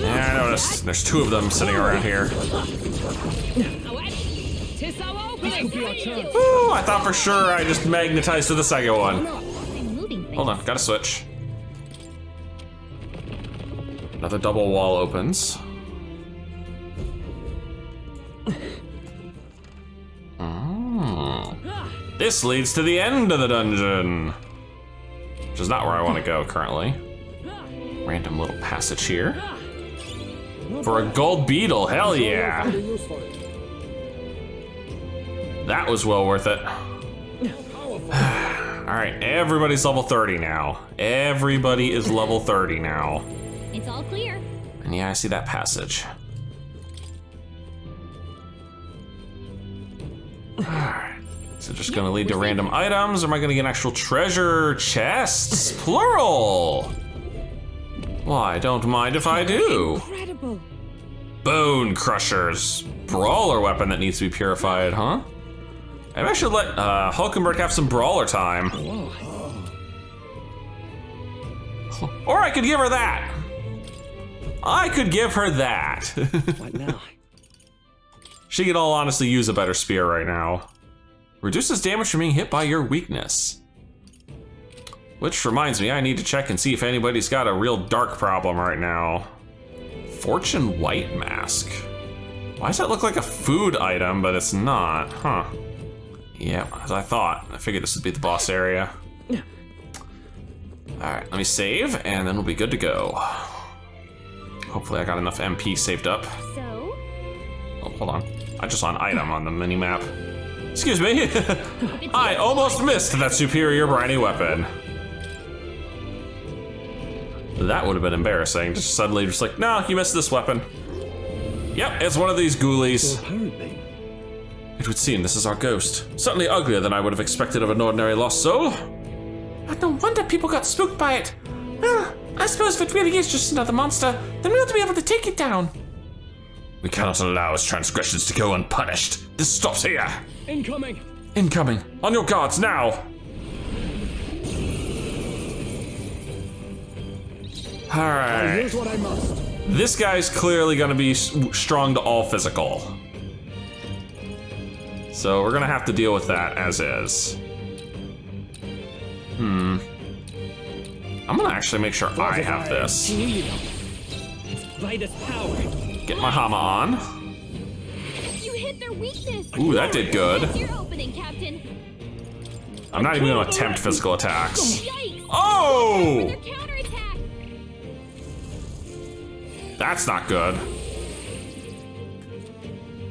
Yeah, I noticed. There's two of them sitting around here. Ooh, I thought for sure I just magnetized to the second one. Hold on, gotta switch. Another double wall opens. This leads to the end of the dungeon, which is not where I want to go currently. Random little passage here. For a gold beetle, hell yeah. That was well worth it. All right, everybody's level 30 now. Everybody is level 30 now. It's all clear. And yeah, I see that passage. All right. Is it just gonna lead to random items, or am I gonna get actual treasure chests? Plural! Well, I don't mind if I do. Incredible. Bone crushers. Brawler weapon that needs to be purified, huh? Maybe I should let Hulkenberg have some brawler time. Or I could give her that. I could give her that. What now? She could all honestly use a better spear right now. Reduces damage from being hit by your weakness. Which reminds me, I need to check and see if anybody's got a real dark problem right now. Fortune White Mask. Why does that look like a food item, but it's not, huh? Yeah, as I thought. I figured this would be the boss area. All right, let me save, and then we'll be good to go. Hopefully I got enough MP saved up. So? Oh, hold on. I just saw an item on the mini-map. Excuse me. I almost missed that superior briny weapon. That would have been embarrassing. Just suddenly just like, no, you missed this weapon. Yep, it's one of these ghoulies. Apparently. It would seem this is our ghost. Certainly uglier than I would have expected of an ordinary lost soul. No wonder people got spooked by it. Well, I suppose if it really is just another monster, then we ought to be able to take it down. We cannot allow his transgressions to go unpunished. This stops here. Incoming. Incoming. On your guards now. All right. Here's what I must. This guy's clearly gonna be strong to all physical. So we're gonna have to deal with that as is. I'm gonna actually make sure I have this. Here you go. It's Vitus power. Get my Hama on. You hit their weakness. Ooh, that did good. It's your opening, Captain. I'm not even gonna attempt physical attacks. Yikes. Oh! Their counterattack. That's not good.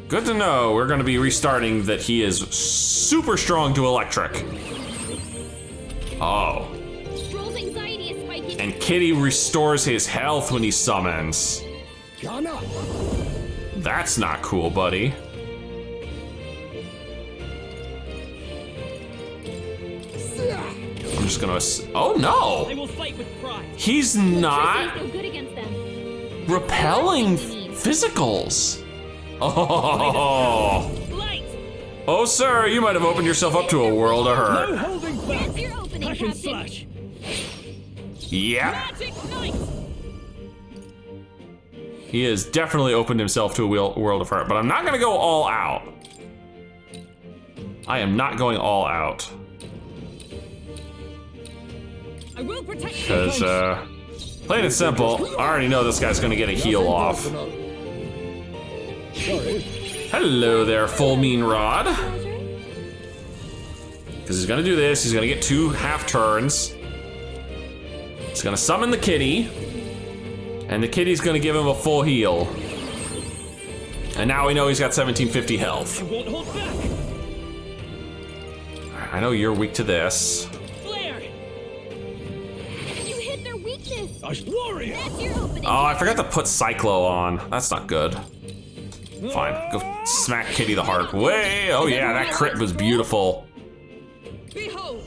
Good to know. We're gonna be restarting that he is super strong to electric. Oh. Stroll's anxiety is spiking. And Kitty restores his health when he summons. That's not cool, buddy. I'm just gonna. Oh I no! will fight with pride. He's Electricity's not no good against them. repelling physicals. Oh. Light. Oh, sir, you might have opened yourself up to a world of No hurt. holding back. That's your opening, Passion Captain. slash. Yep. Magic knight. He has definitely opened himself to a world of hurt, but I'm not gonna go all out. I am not going all out. I will protect you. Because, plain and simple, I already know this guy's gonna get a heal off. Hello there, full mean rod. Because he's gonna do this, he's gonna get 2 half turns. He's gonna summon the kitty. And the kitty's gonna give him a full heal. And now we know he's got 1750 health. I won't hold back. I know you're weak to this. Flare. You hit their weakness. Warrior. That's your opening. Oh, I forgot to put Cyclo on. That's not good. Fine, go smack Kitty the hard way. Oh yeah, that crit was beautiful. Behold,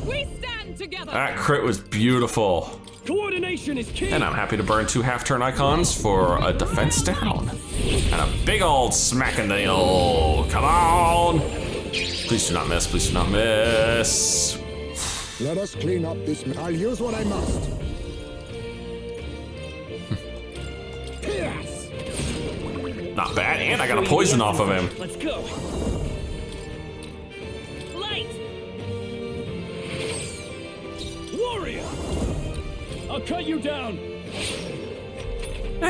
we stand together. That crit was beautiful. Coordination is key. And I'm happy to burn 2 half-turn icons for a defense down. And a big old smack in the come on! Please do not miss, please do not miss. Let us clean up this. I'll use what I must. Yes. Not bad, and I got a poison off of him. Let's go. Light! Warrior! I'll cut you down.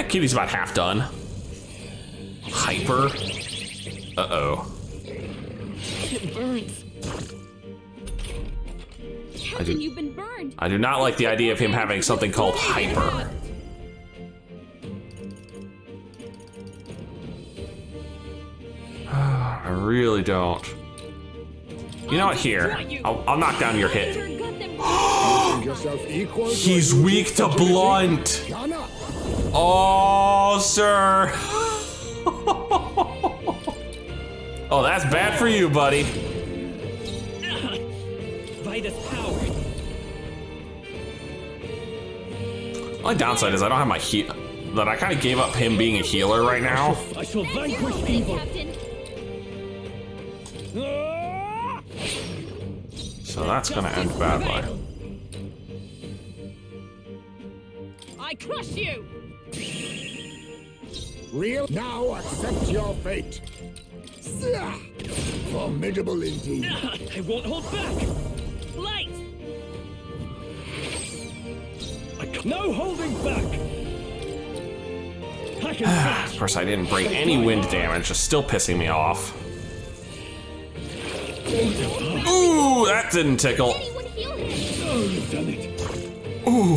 Kitty's about half done. Hyper. Uh-oh. It burns. Captain, you've been burned. I do not like the idea of him having something called hyper. I really don't. You know what, here. I'll knock down your hit. Make yourself equal to He's a weak to blunt. Ghana. Oh, sir. Oh, that's bad for you, buddy. By this power. Only downside is I don't have my heal. That I kind of gave up him being a healer right now. I shall That's your vanquish opening, evil. Captain. Ah! So that's gonna end badly. I crush you! Real. Now accept your fate. Formidable indeed. I won't hold back. Light! No holding back. I can Of course, I didn't bring any wind damage, just still pissing me off. Ooh, that didn't tickle. Anyone heal him? Oh, you've done it. Ooh.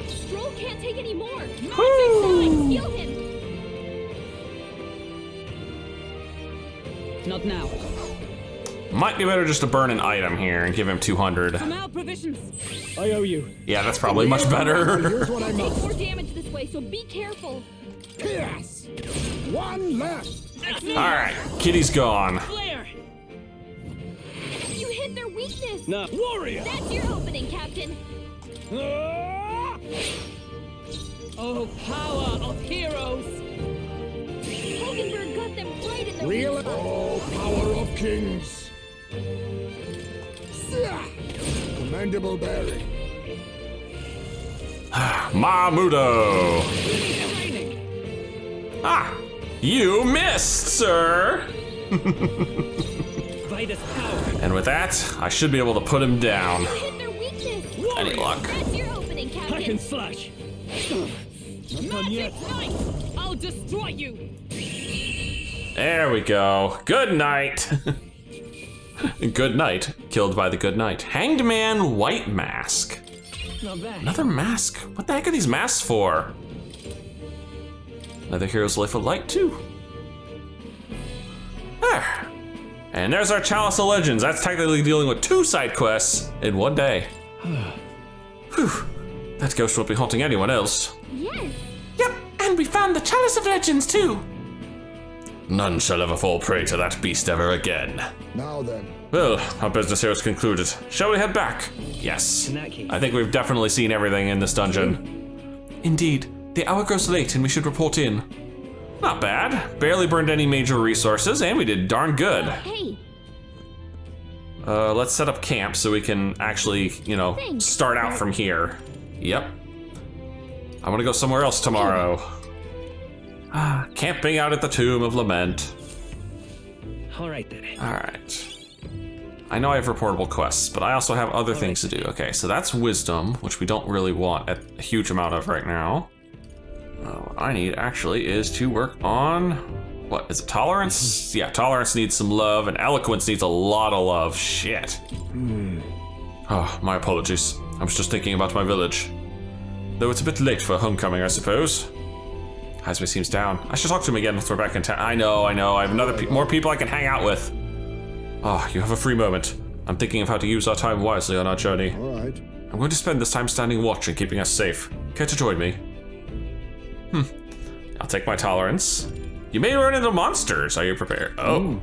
Stroll can't take any more. Magic sign, heal him. Not now. Might be better just to burn an item here and give him 200. From our provisions. I owe you. Yeah, that's probably much I'll better. use what I Take must. more damage this way, so be careful. Yes. One left. Alright, Kitty's gone. Flare! You hit their weakness. Now, warrior. That's your opening, Captain. Ah! Oh, power of heroes! Hogenberg got them right in the Real. weak spot. Oh, power of kings. Commendable bearing. Mamudo. Ah, you missed, sir. By this power. And with that, I should be able to put him down. You hit their weakness. Any luck? That's your opening, I can Captain. slash. Not done yet. Magic Knight! I'll destroy you! There we go. Good night. Good night. Killed by the good night. Hanged Man White Mask. Not bad. Another mask. What the heck are these masks for? Another hero's life of light too. There. And there's our Chalice of Legends. That's technically dealing with 2 side quests in one day. Whew. That ghost won't be haunting anyone else. Yes. Yep, and we found the Chalice of Legends too. None shall ever fall prey to that beast ever again. Now then. Well, our business here is concluded. Shall we head back? Yes. In that case. I think we've definitely seen everything in this dungeon. Indeed. The hour grows late and we should report in. Not bad. Barely burned any major resources, and we did darn good. Hey, Let's set up camp so we can actually, you know, Thanks. start out from here. Yep. I want to go somewhere else tomorrow. Camping out at the Tomb of Lament. All right then. All right. I know I have reportable quests, but I also have other things to do. Okay, so that's wisdom, which we don't really want a huge amount of right now. What I need actually is to work on, what is it, tolerance? Yeah, tolerance needs some love, and eloquence needs a lot of love. Shit. Oh, my apologies. I was just thinking about my village. Though it's a bit late for homecoming, I suppose. Hazmi seems down. I should talk to him again once we're back in town. I know. I have more people I can hang out with. Ah, you have a free moment. I'm thinking of how to use our time wisely on our journey. All right. I'm going to spend this time standing watch and keeping us safe. Care to join me? I'll take my tolerance. You may run into monsters. Are you prepared? Oh,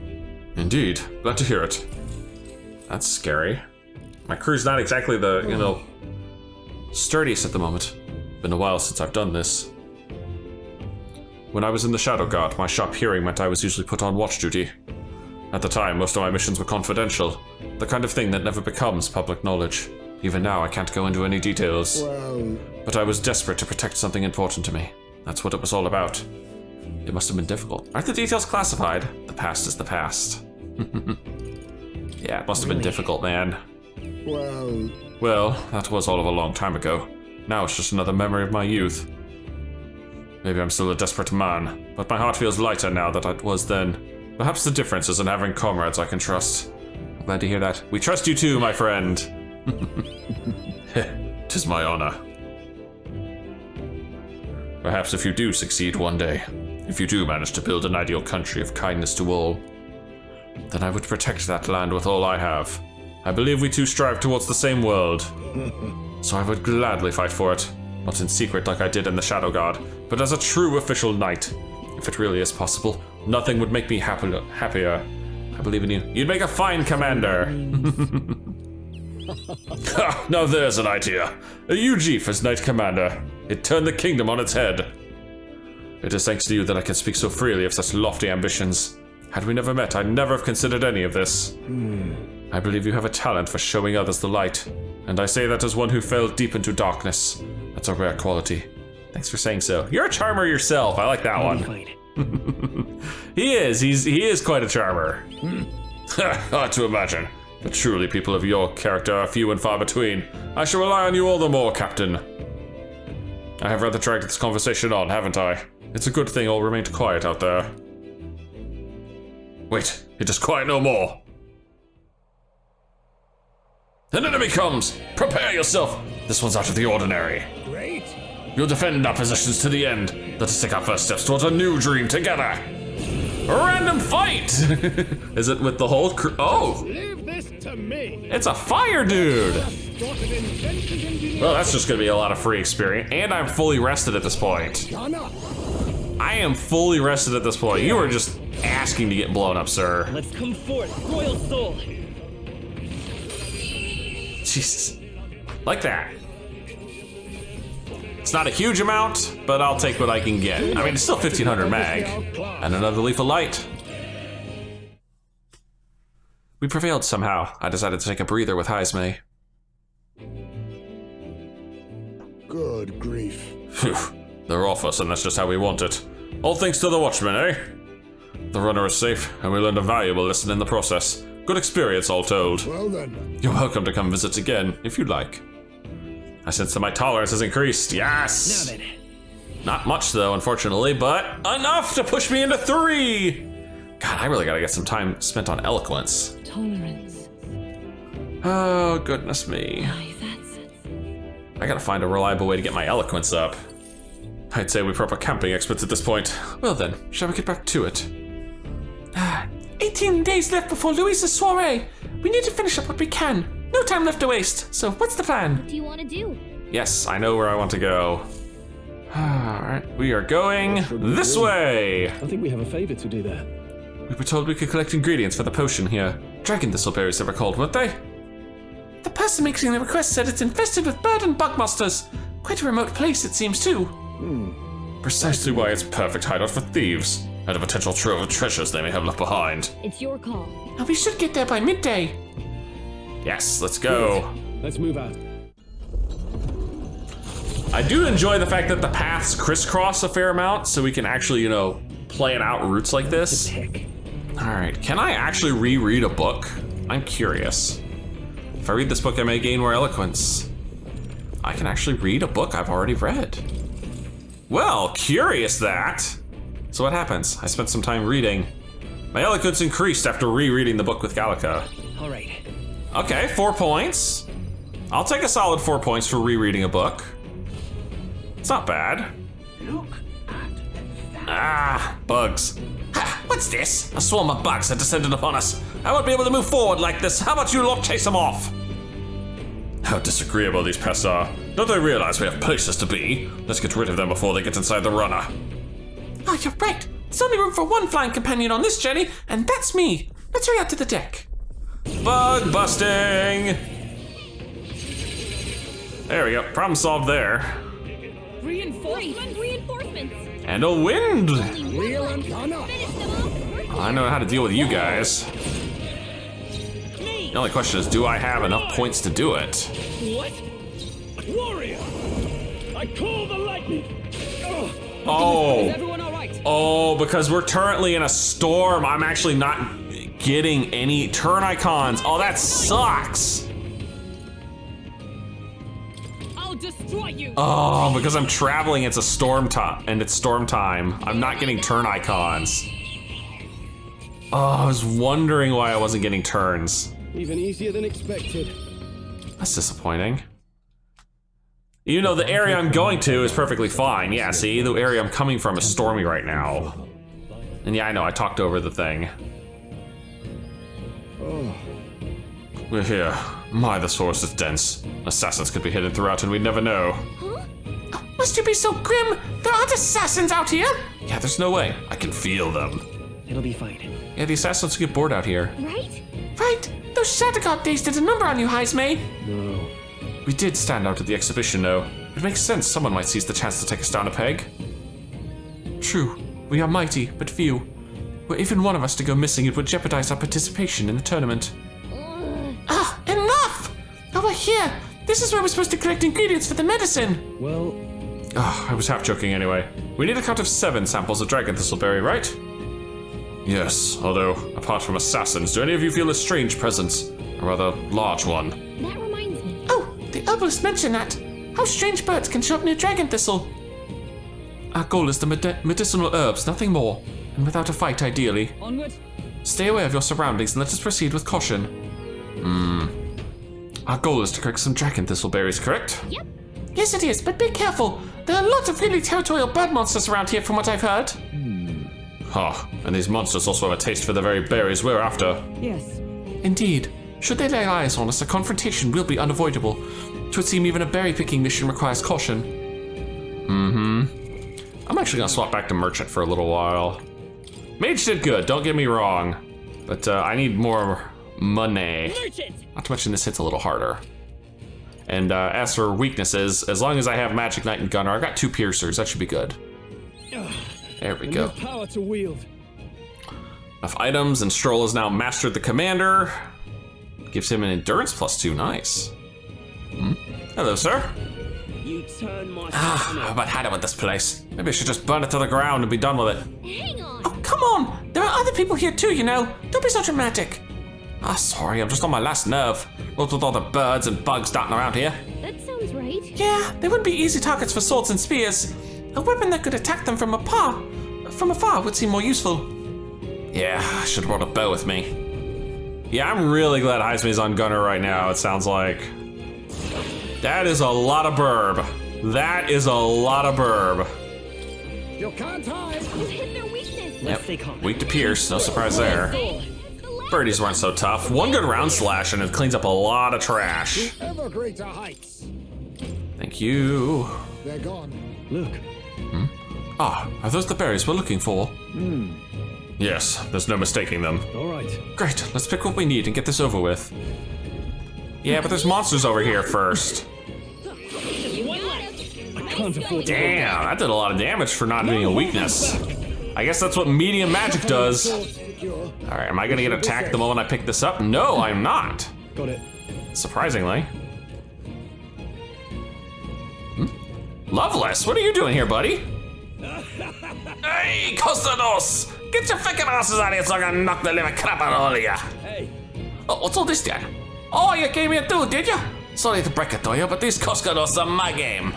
indeed. Glad to hear it. That's scary. My crew's not exactly the, you know, sturdiest at the moment. Been a while since I've done this. When I was in the Shadow Guard, my sharp hearing meant I was usually put on watch duty. At the time, most of my missions were confidential, The kind of thing that never becomes public knowledge. Even now, I can't go into any details. But I was desperate to protect something important to me. That's what it was all about. It must have been difficult. Aren't the details classified? The past is the past. Yeah, it must have been difficult, man. Well, that was all of a long time ago. Now it's just another memory of my youth. Maybe I'm still a desperate man, but my heart feels lighter now than it was then. Perhaps the difference is in having comrades I can trust. I'm glad to hear that. We trust you too, my friend. 'Tis my honor. Perhaps if you do succeed one day, if you do manage to build an ideal country of kindness to all, then I would protect that land with all I have. I believe we two strive towards the same world. So I would gladly fight for it. Not in secret like I did in the Shadow God, but as a true official knight. If it really is possible, nothing would make me happier. I believe in you. You'd make a fine commander. Now there's an idea. A UG as Knight Commander. It turned the kingdom on its head. It is thanks to you that I can speak so freely of such lofty ambitions. Had we never met, I'd never have considered any of this. I believe you have a talent for showing others the light, and I say that as one who fell deep into darkness. That's a rare quality. Thanks for saying so. You're a charmer yourself. I like that one. He is quite a charmer. Hard to imagine. But truly, people of your character are few and far between. I shall rely on you all the more, Captain. I have rather dragged this conversation on, haven't I? It's a good thing all remained quiet out there. Wait, it is quiet no more. An enemy comes! Prepare yourself! This one's out of the ordinary. Great. You'll defend our positions to the end. Let us take our first steps towards a new dream together. Random fight! Is it with the whole crew? Oh! Leave this to me. It's a fire dude! Sort of inventive engineering. Well, that's just gonna be a lot of free experience, and I'm fully rested at this point. Done up. I am fully rested at this point. You are just asking to get blown up, sir. Let's come forth, royal soul. Jesus. Like that. It's not a huge amount, but I'll take what I can get. I mean, it's still 1500 mag. And another leaf of light. We prevailed somehow. I decided to take a breather with Heismay. Good grief. Phew. They're off us, and that's just how we want it. All thanks to the Watchman, eh? The runner is safe, and we learned a valuable lesson in the process. Good experience, all told. Well then. You're welcome to come visit again, if you'd like. I sense that my tolerance has increased. Yes! Now then. Not much, though, unfortunately, but enough to push me into 3! God, I really gotta get some time spent on eloquence. Tolerance. Oh, goodness me. Aye, that's it. I gotta find a reliable way to get my eloquence up. I'd say we're proper camping experts at this point. Well then, shall we get back to it? 18 days left before Louisa's soiree. We need to finish up what we can. No time left to waste. So what's the plan? What do you want to do? Yes, I know where I want to go. Alright, we are going this way! I think we have a favor to do there. We were told we could collect ingredients for the potion here. Dragon thistleberries they were called, weren't they? The person making the request said it's infested with bird and bug monsters. Quite a remote place, it seems, too. Precisely why it's perfect hideout for thieves, and a potential trove of treasures they may have left behind. It's your call. Now we should get there by midday. Yes, let's go. Let's move out. I do enjoy the fact that the paths crisscross a fair amount, so we can actually, plan out routes like this. Heck. Alright, can I actually reread a book? I'm curious. If I read this book, I may gain more eloquence. I can actually read a book I've already read. Well, curious that. So what happens? I spent some time reading. My eloquence increased after rereading the book with Gallica. All right. Okay, 4 points. I'll take a solid 4 points for rereading a book. It's not bad. Look at that. Ah, bugs. Ha, what's this? A swarm of bugs have descended upon us. I won't be able to move forward like this. How about you lot chase them off? How disagreeable these pests are. Don't they realize we have places to be? Let's get rid of them before they get inside the runner. Oh, you're right. There's only room for one flying companion on this journey, and that's me. Let's hurry out to the deck. Bug busting! There we go, problem solved there. Reinforcements. And a wind! Wheel and gun up. Finish them off. I know how to deal with you guys. Me! The only question is, do I have enough points to do it? What? Warrior! I call the lightning! Ugh. Oh. Is everyone all right? Oh, because we're currently in a storm, I'm actually not getting any turn icons. Oh, that sucks. I'll destroy you. Oh, because I'm traveling, it's a storm time, and it's storm time. I'm not getting turn icons. Oh, I was wondering why I wasn't getting turns. Even easier than expected. That's disappointing. You know, the area I'm going to is perfectly fine. Yeah, see, the area I'm coming from is stormy right now. And yeah, I know, I talked over the thing. Oh, We're here. My, this forest is dense. Assassins could be hidden throughout and we'd never know. Must you be so grim? There aren't assassins out here. Yeah, there's no way. I can feel them. It'll be fine. Yeah, the assassins get bored out here. Right? Right. Those Santa God days did a number on you, Heismay. no. We did stand out at the exhibition, though. It makes sense someone might seize the chance to take us down a peg. True. We are mighty, but few. Were even one of us to go missing, it would jeopardize our participation in the tournament. Ah, enough! Over here. This is where we're supposed to collect ingredients for the medicine. Well, I was half joking anyway. We need a count of 7 samples of dragon thistleberry, right? Yes, although, apart from assassins, do any of you feel a strange presence? A rather large one. That reminds me. Oh, the herbalist mentioned that. How strange birds can show up near dragon thistle. Our goal is the medicinal herbs, nothing more. And without a fight, ideally. Onward. Stay aware of your surroundings and let us proceed with caution. Our goal is to collect some dragon thistleberries, correct? Yep. Yes, it is, but be careful. There are lots of really territorial bird monsters around here, from what I've heard. And these monsters also have a taste for the very berries we're after. Yes. Indeed. Should they lay eyes on us, a confrontation will be unavoidable. 'Twould seem even a berry-picking mission requires caution. I'm actually gonna swap back to merchant for a little while. Mage did good, don't get me wrong. But I need more money. Merchant. Not to mention this hits a little harder. And as for weaknesses, as long as I have Magic Knight and Gunner, I've got 2 piercers, that should be good. There we go. power to wield. Enough items, and Stroll has now mastered the commander. Gives him an endurance +2, nice. Hello, sir. You turn my I've about had it with this place. Maybe I should just burn it to the ground and be done with it. Hang on. Oh, come on! There are other people here too, you know. Don't be so dramatic. Sorry, I'm just on my last nerve. What with all the birds and bugs darting around here. That sounds right. Yeah, they wouldn't be easy targets for swords and spears. A weapon that could attack them from afar would seem more useful. Yeah, I should have brought a bow with me. Yeah, I'm really glad Heismay's on Gunner right now, it sounds like. That is a lot of burb. That is a lot of burb. You can't hide. You hit their weakness. Yep, weak to pierce, no surprise there. Birdies weren't so tough. One good round slash and it cleans up a lot of trash. Ever greater heights. Thank you. They're gone. Look, Are those the berries we're looking for? Yes, there's no mistaking them. all right. Great, let's pick what we need and get this over with. Yeah, but there's monsters over here first. I can't afford to. Damn, that did a lot of damage for not being a weakness. I guess that's what medium magic does. Secure. Alright, am I gonna get attacked the moment I pick this up? No, I'm not. Got it. Surprisingly. Loveless, what are you doing here, buddy? Hey, Costados! Get your fucking asses out of here so I can knock the living crap out of all of ya. Hey, Oh, what's all this then? Oh, you came here too, did you? Sorry to break it to you, but these Coskados are my game.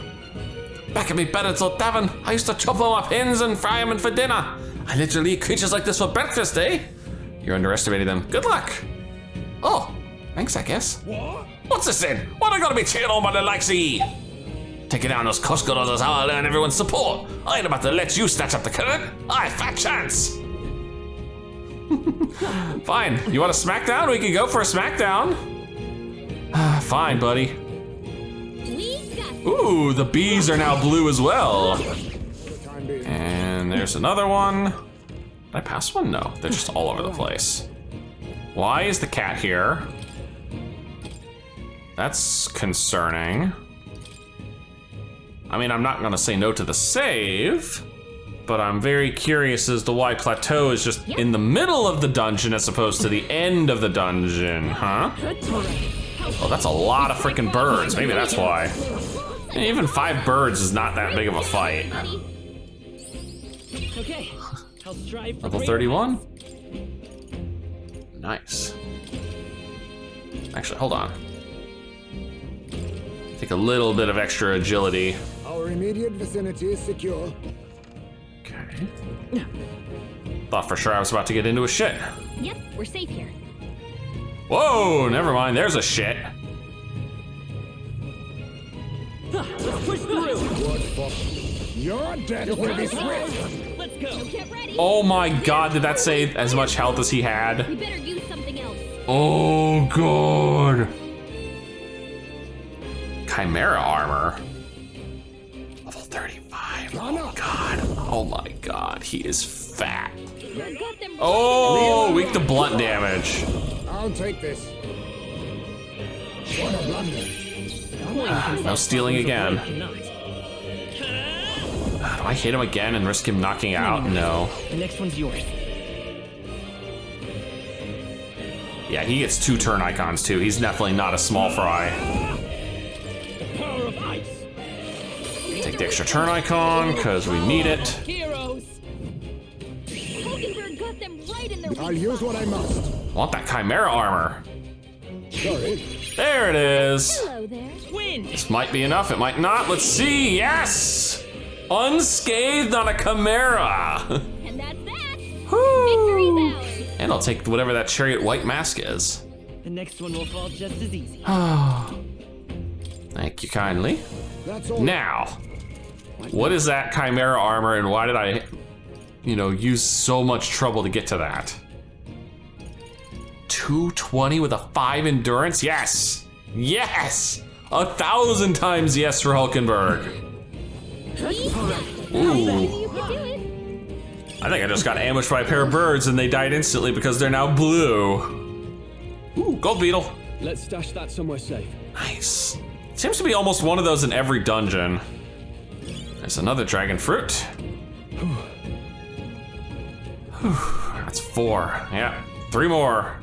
Back in me Bennett's tavern, I used to chop all my pins and fry them in for dinner. I literally eat creatures like this for breakfast, eh? You're underestimating them. Good luck. Oh, thanks, I guess. what? What's this then? What am I gonna be cheering on by the likes of ye? Taking down those Coskados is how I learn everyone's support. I ain't about to let you snatch up the credit. I fat chance. Fine. You want a smackdown? We can go for a smackdown. Fine, buddy. We got Ooh, the bees are now blue as well. For the time being. And there's another one. Did I pass one? No, they're just all over the place. Why is the cat here? That's concerning. I mean, I'm not gonna say no to the save. But I'm very curious as to why Plateau is just in the middle of the dungeon as opposed to the end of the dungeon, huh? Oh, that's a lot of freaking birds. Maybe that's why. Even 5 birds is not that big of a fight. Okay, I'll strive for Level greater 31? Nice. Actually, hold on. Take a little bit of extra agility. Our immediate vicinity is secure. Okay. Thought for sure I was about to get into a shit. Yep, we're safe here. Whoa, never mind, there's a shit. Push through. What for? Your death will be swift. Let's go. Get ready. Oh my god, did that say as much health as he had? We better use something else. Oh god. Chimera armor. Level 35. Oh god. Oh my god, he is fat. Got them Oh, weak to blunt damage. I'll take this. What a blunder. No stealing again. Cannot. Do I hit him again and risk him knocking out? No. The next one's yours. Yeah, he gets 2 turn icons too. He's definitely not a small fry. The power of ice. Take the extra turn icon, because we need it. Heroes. Hulkenberg got them right in their I'll weak use spot. what I must. Want that Chimera armor. Sorry. There it is. Hello there. Win. This might be enough, it might not. Let's see, yes! Unscathed on a Chimera. And that's that. Woo. Victory's ours. And I'll take whatever that chariot white mask is. The next one will fall just as easy. Thank you kindly. That's all. Now, what is that Chimera armor and why did I, use so much trouble to get to that? 220 with a 5 endurance? Yes! Yes! 1,000 times yes for Hulkenberg. Ooh. You can do it. I think I just got ambushed by a pair of birds and they died instantly because they're now blue. Ooh, gold beetle. Let's stash that somewhere safe. Nice. Seems to be almost one of those in every dungeon. There's another dragon fruit. That's 4. Yeah, 3 more.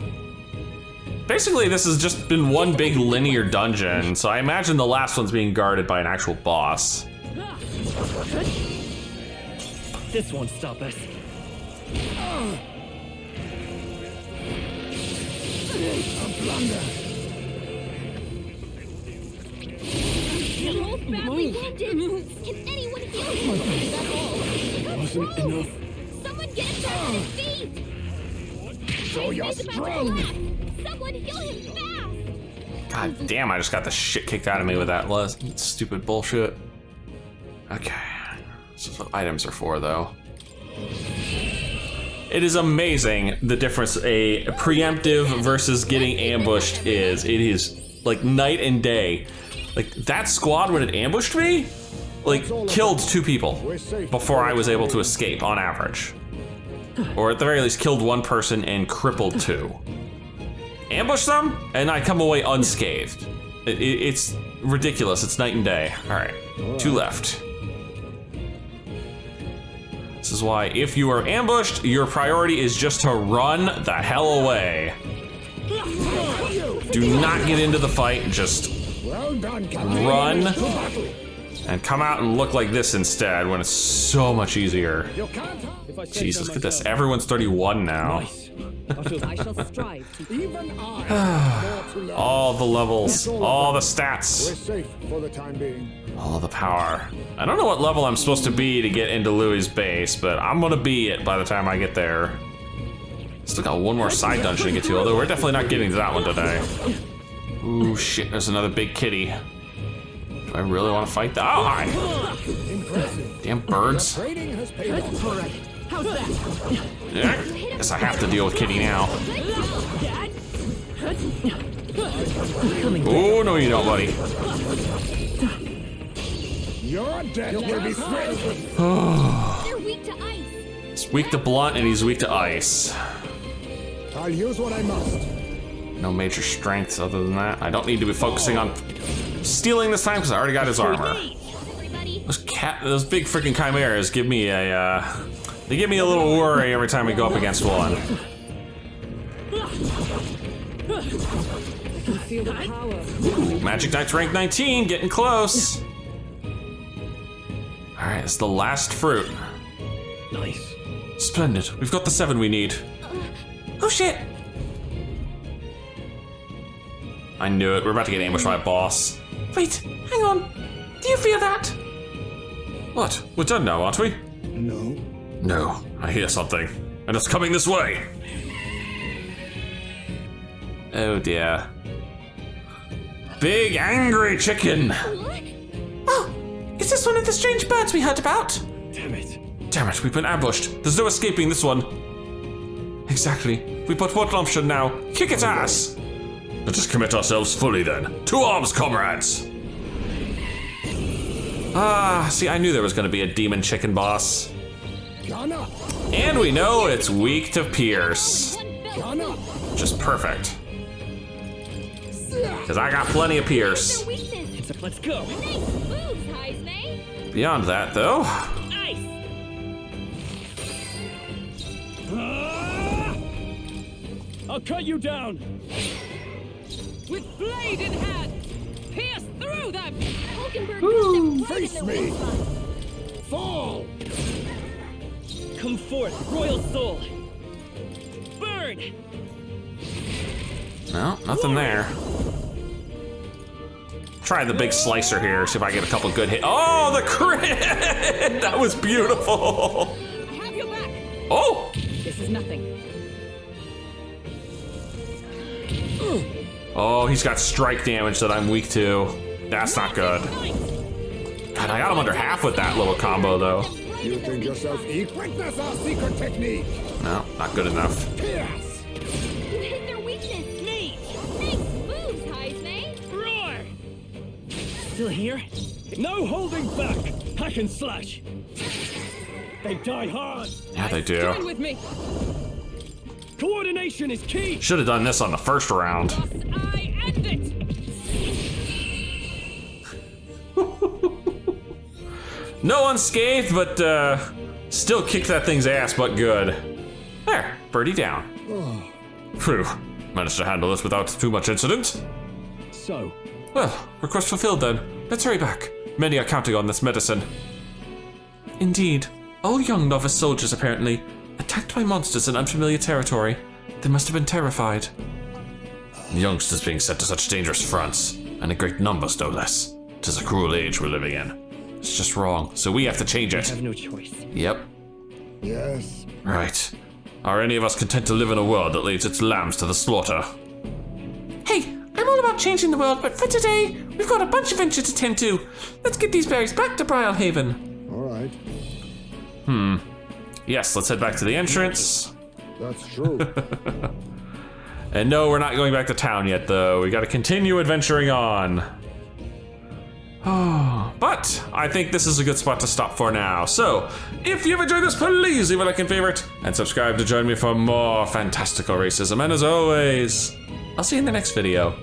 Basically, this has just been one big linear dungeon, so I imagine the last one's being guarded by an actual boss. This won't stop us. They're both badly wounded. Can anyone heal him? Wasn't enough. Someone get him back to his feet. So you're He's about to strong. collapse. Someone heal him fast. God damn, I just got the shit kicked out of me with that stupid bullshit. Okay, this is what items are for, though. It is amazing the difference a preemptive versus getting ambushed is. It is like night and day. Like that squad when it ambushed me, like killed 2 people before I was able to escape on average. Or at the very least killed 1 person and crippled 2. Ambush them and I come away unscathed. It's ridiculous, it's night and day. All right, 2 left. This is why if you are ambushed, your priority is just to run the hell away. Do not get into the fight, just Well done, run and come out and look like this instead when it's so much easier. You can't. If I say Jesus, so look at this, myself. everyone's 31 now. Nice. I feel I shall strive to. Even I have more to learn. All the levels, all the We're stats, safe for the time being. all the power. I don't know what level I'm supposed to be to get into Louis' base, but I'm gonna be it by the time I get there. Still got 1 more side dungeon to get to, although we're definitely not getting to that one today. Ooh, shit, there's another big kitty. Do I really want to fight that? Oh, hi. Damn birds. Trading has paid off. How's that? Yeah, guess I have to deal with kitty now. Oh, no you don't, buddy. Your death will be swift. They're weak to ice. He's weak to blunt and he's weak to ice. I'll use what I must. No major strengths other than that. I don't need to be focusing on stealing this time because I already got his armor. Everybody, Those those big freaking chimeras give me a they give me a little worry every time we go up against one. I can feel the power. Ooh, Magic Knight's rank 19, getting close. All right, it's the last fruit. Nice. Splendid. We've got the 7 we need. Oh shit! I knew it. We're about to get ambushed by a boss. Wait, hang on. Do you feel that? What? We're done now, aren't we? No. No. I hear something. And it's coming this way. Oh dear. Big angry chicken. Oh, is this one of the strange birds we heard about? Damn it. Damn it, we've been ambushed. There's no escaping this one. Exactly. We put what option now? Kick its ass. Let us commit ourselves fully then. To arms, comrades. Ah, see, I knew there was going to be a demon chicken boss. Ghana. And we know it's weak to Pierce. Ghana. Just perfect. Because I got plenty of Pierce. Their weakness. Let's go. Nice moves, Heisme. Beyond that, though, Ice. Ah! I'll cut you down. With blade in hand, pierce through them. Hulkenberg got them right Face in their me. weak spot. Fall. Come forth, royal soul. Burn. no, nothing there. Try the big slicer here, see if I get a couple good hits. Oh, the crit! That was beautiful. I have your back. Oh! This is nothing. Oh, he's got strike damage that I'm weak to. That's not good. God, I got him under half with that little combo, though. You think yourself equal? Witness our secret technique. No, not good enough. Pierce. You hit their weakness. Me. Nice moves, Heisme. Roar. Still here? No holding back. Hack and slash. They die hard. Yeah, they Join do. with me. Coordination is key. Should have done this on the first round. Thus I end it. No unscathed, but still kicked that thing's ass, but good. There, birdie down. Phew, managed to handle this without too much incident. So, Well, request fulfilled then. Let's hurry back. Many are counting on this medicine. Indeed. All young novice soldiers, apparently. Attacked by monsters in unfamiliar territory. They must have been terrified. Youngsters being sent to such dangerous fronts, and in great numbers, no less. 'Tis a cruel age we're living in. It's just wrong, so we have to change I it. have no choice. Yep. Yes. Right. Are any of us content to live in a world that leads its lambs to the slaughter? Hey, I'm all about changing the world, but for today, we've got a bunch of venture to tend to. Let's get these berries back to Brilehaven. All right. Yes, let's head back to the entrance. That's true. And no, we're not going back to town yet, though. We gotta continue adventuring on. But I think this is a good spot to stop for now. So, if you've enjoyed this, please leave a like and favorite, and subscribe to join me for more fantastical racism. And as always, I'll see you in the next video.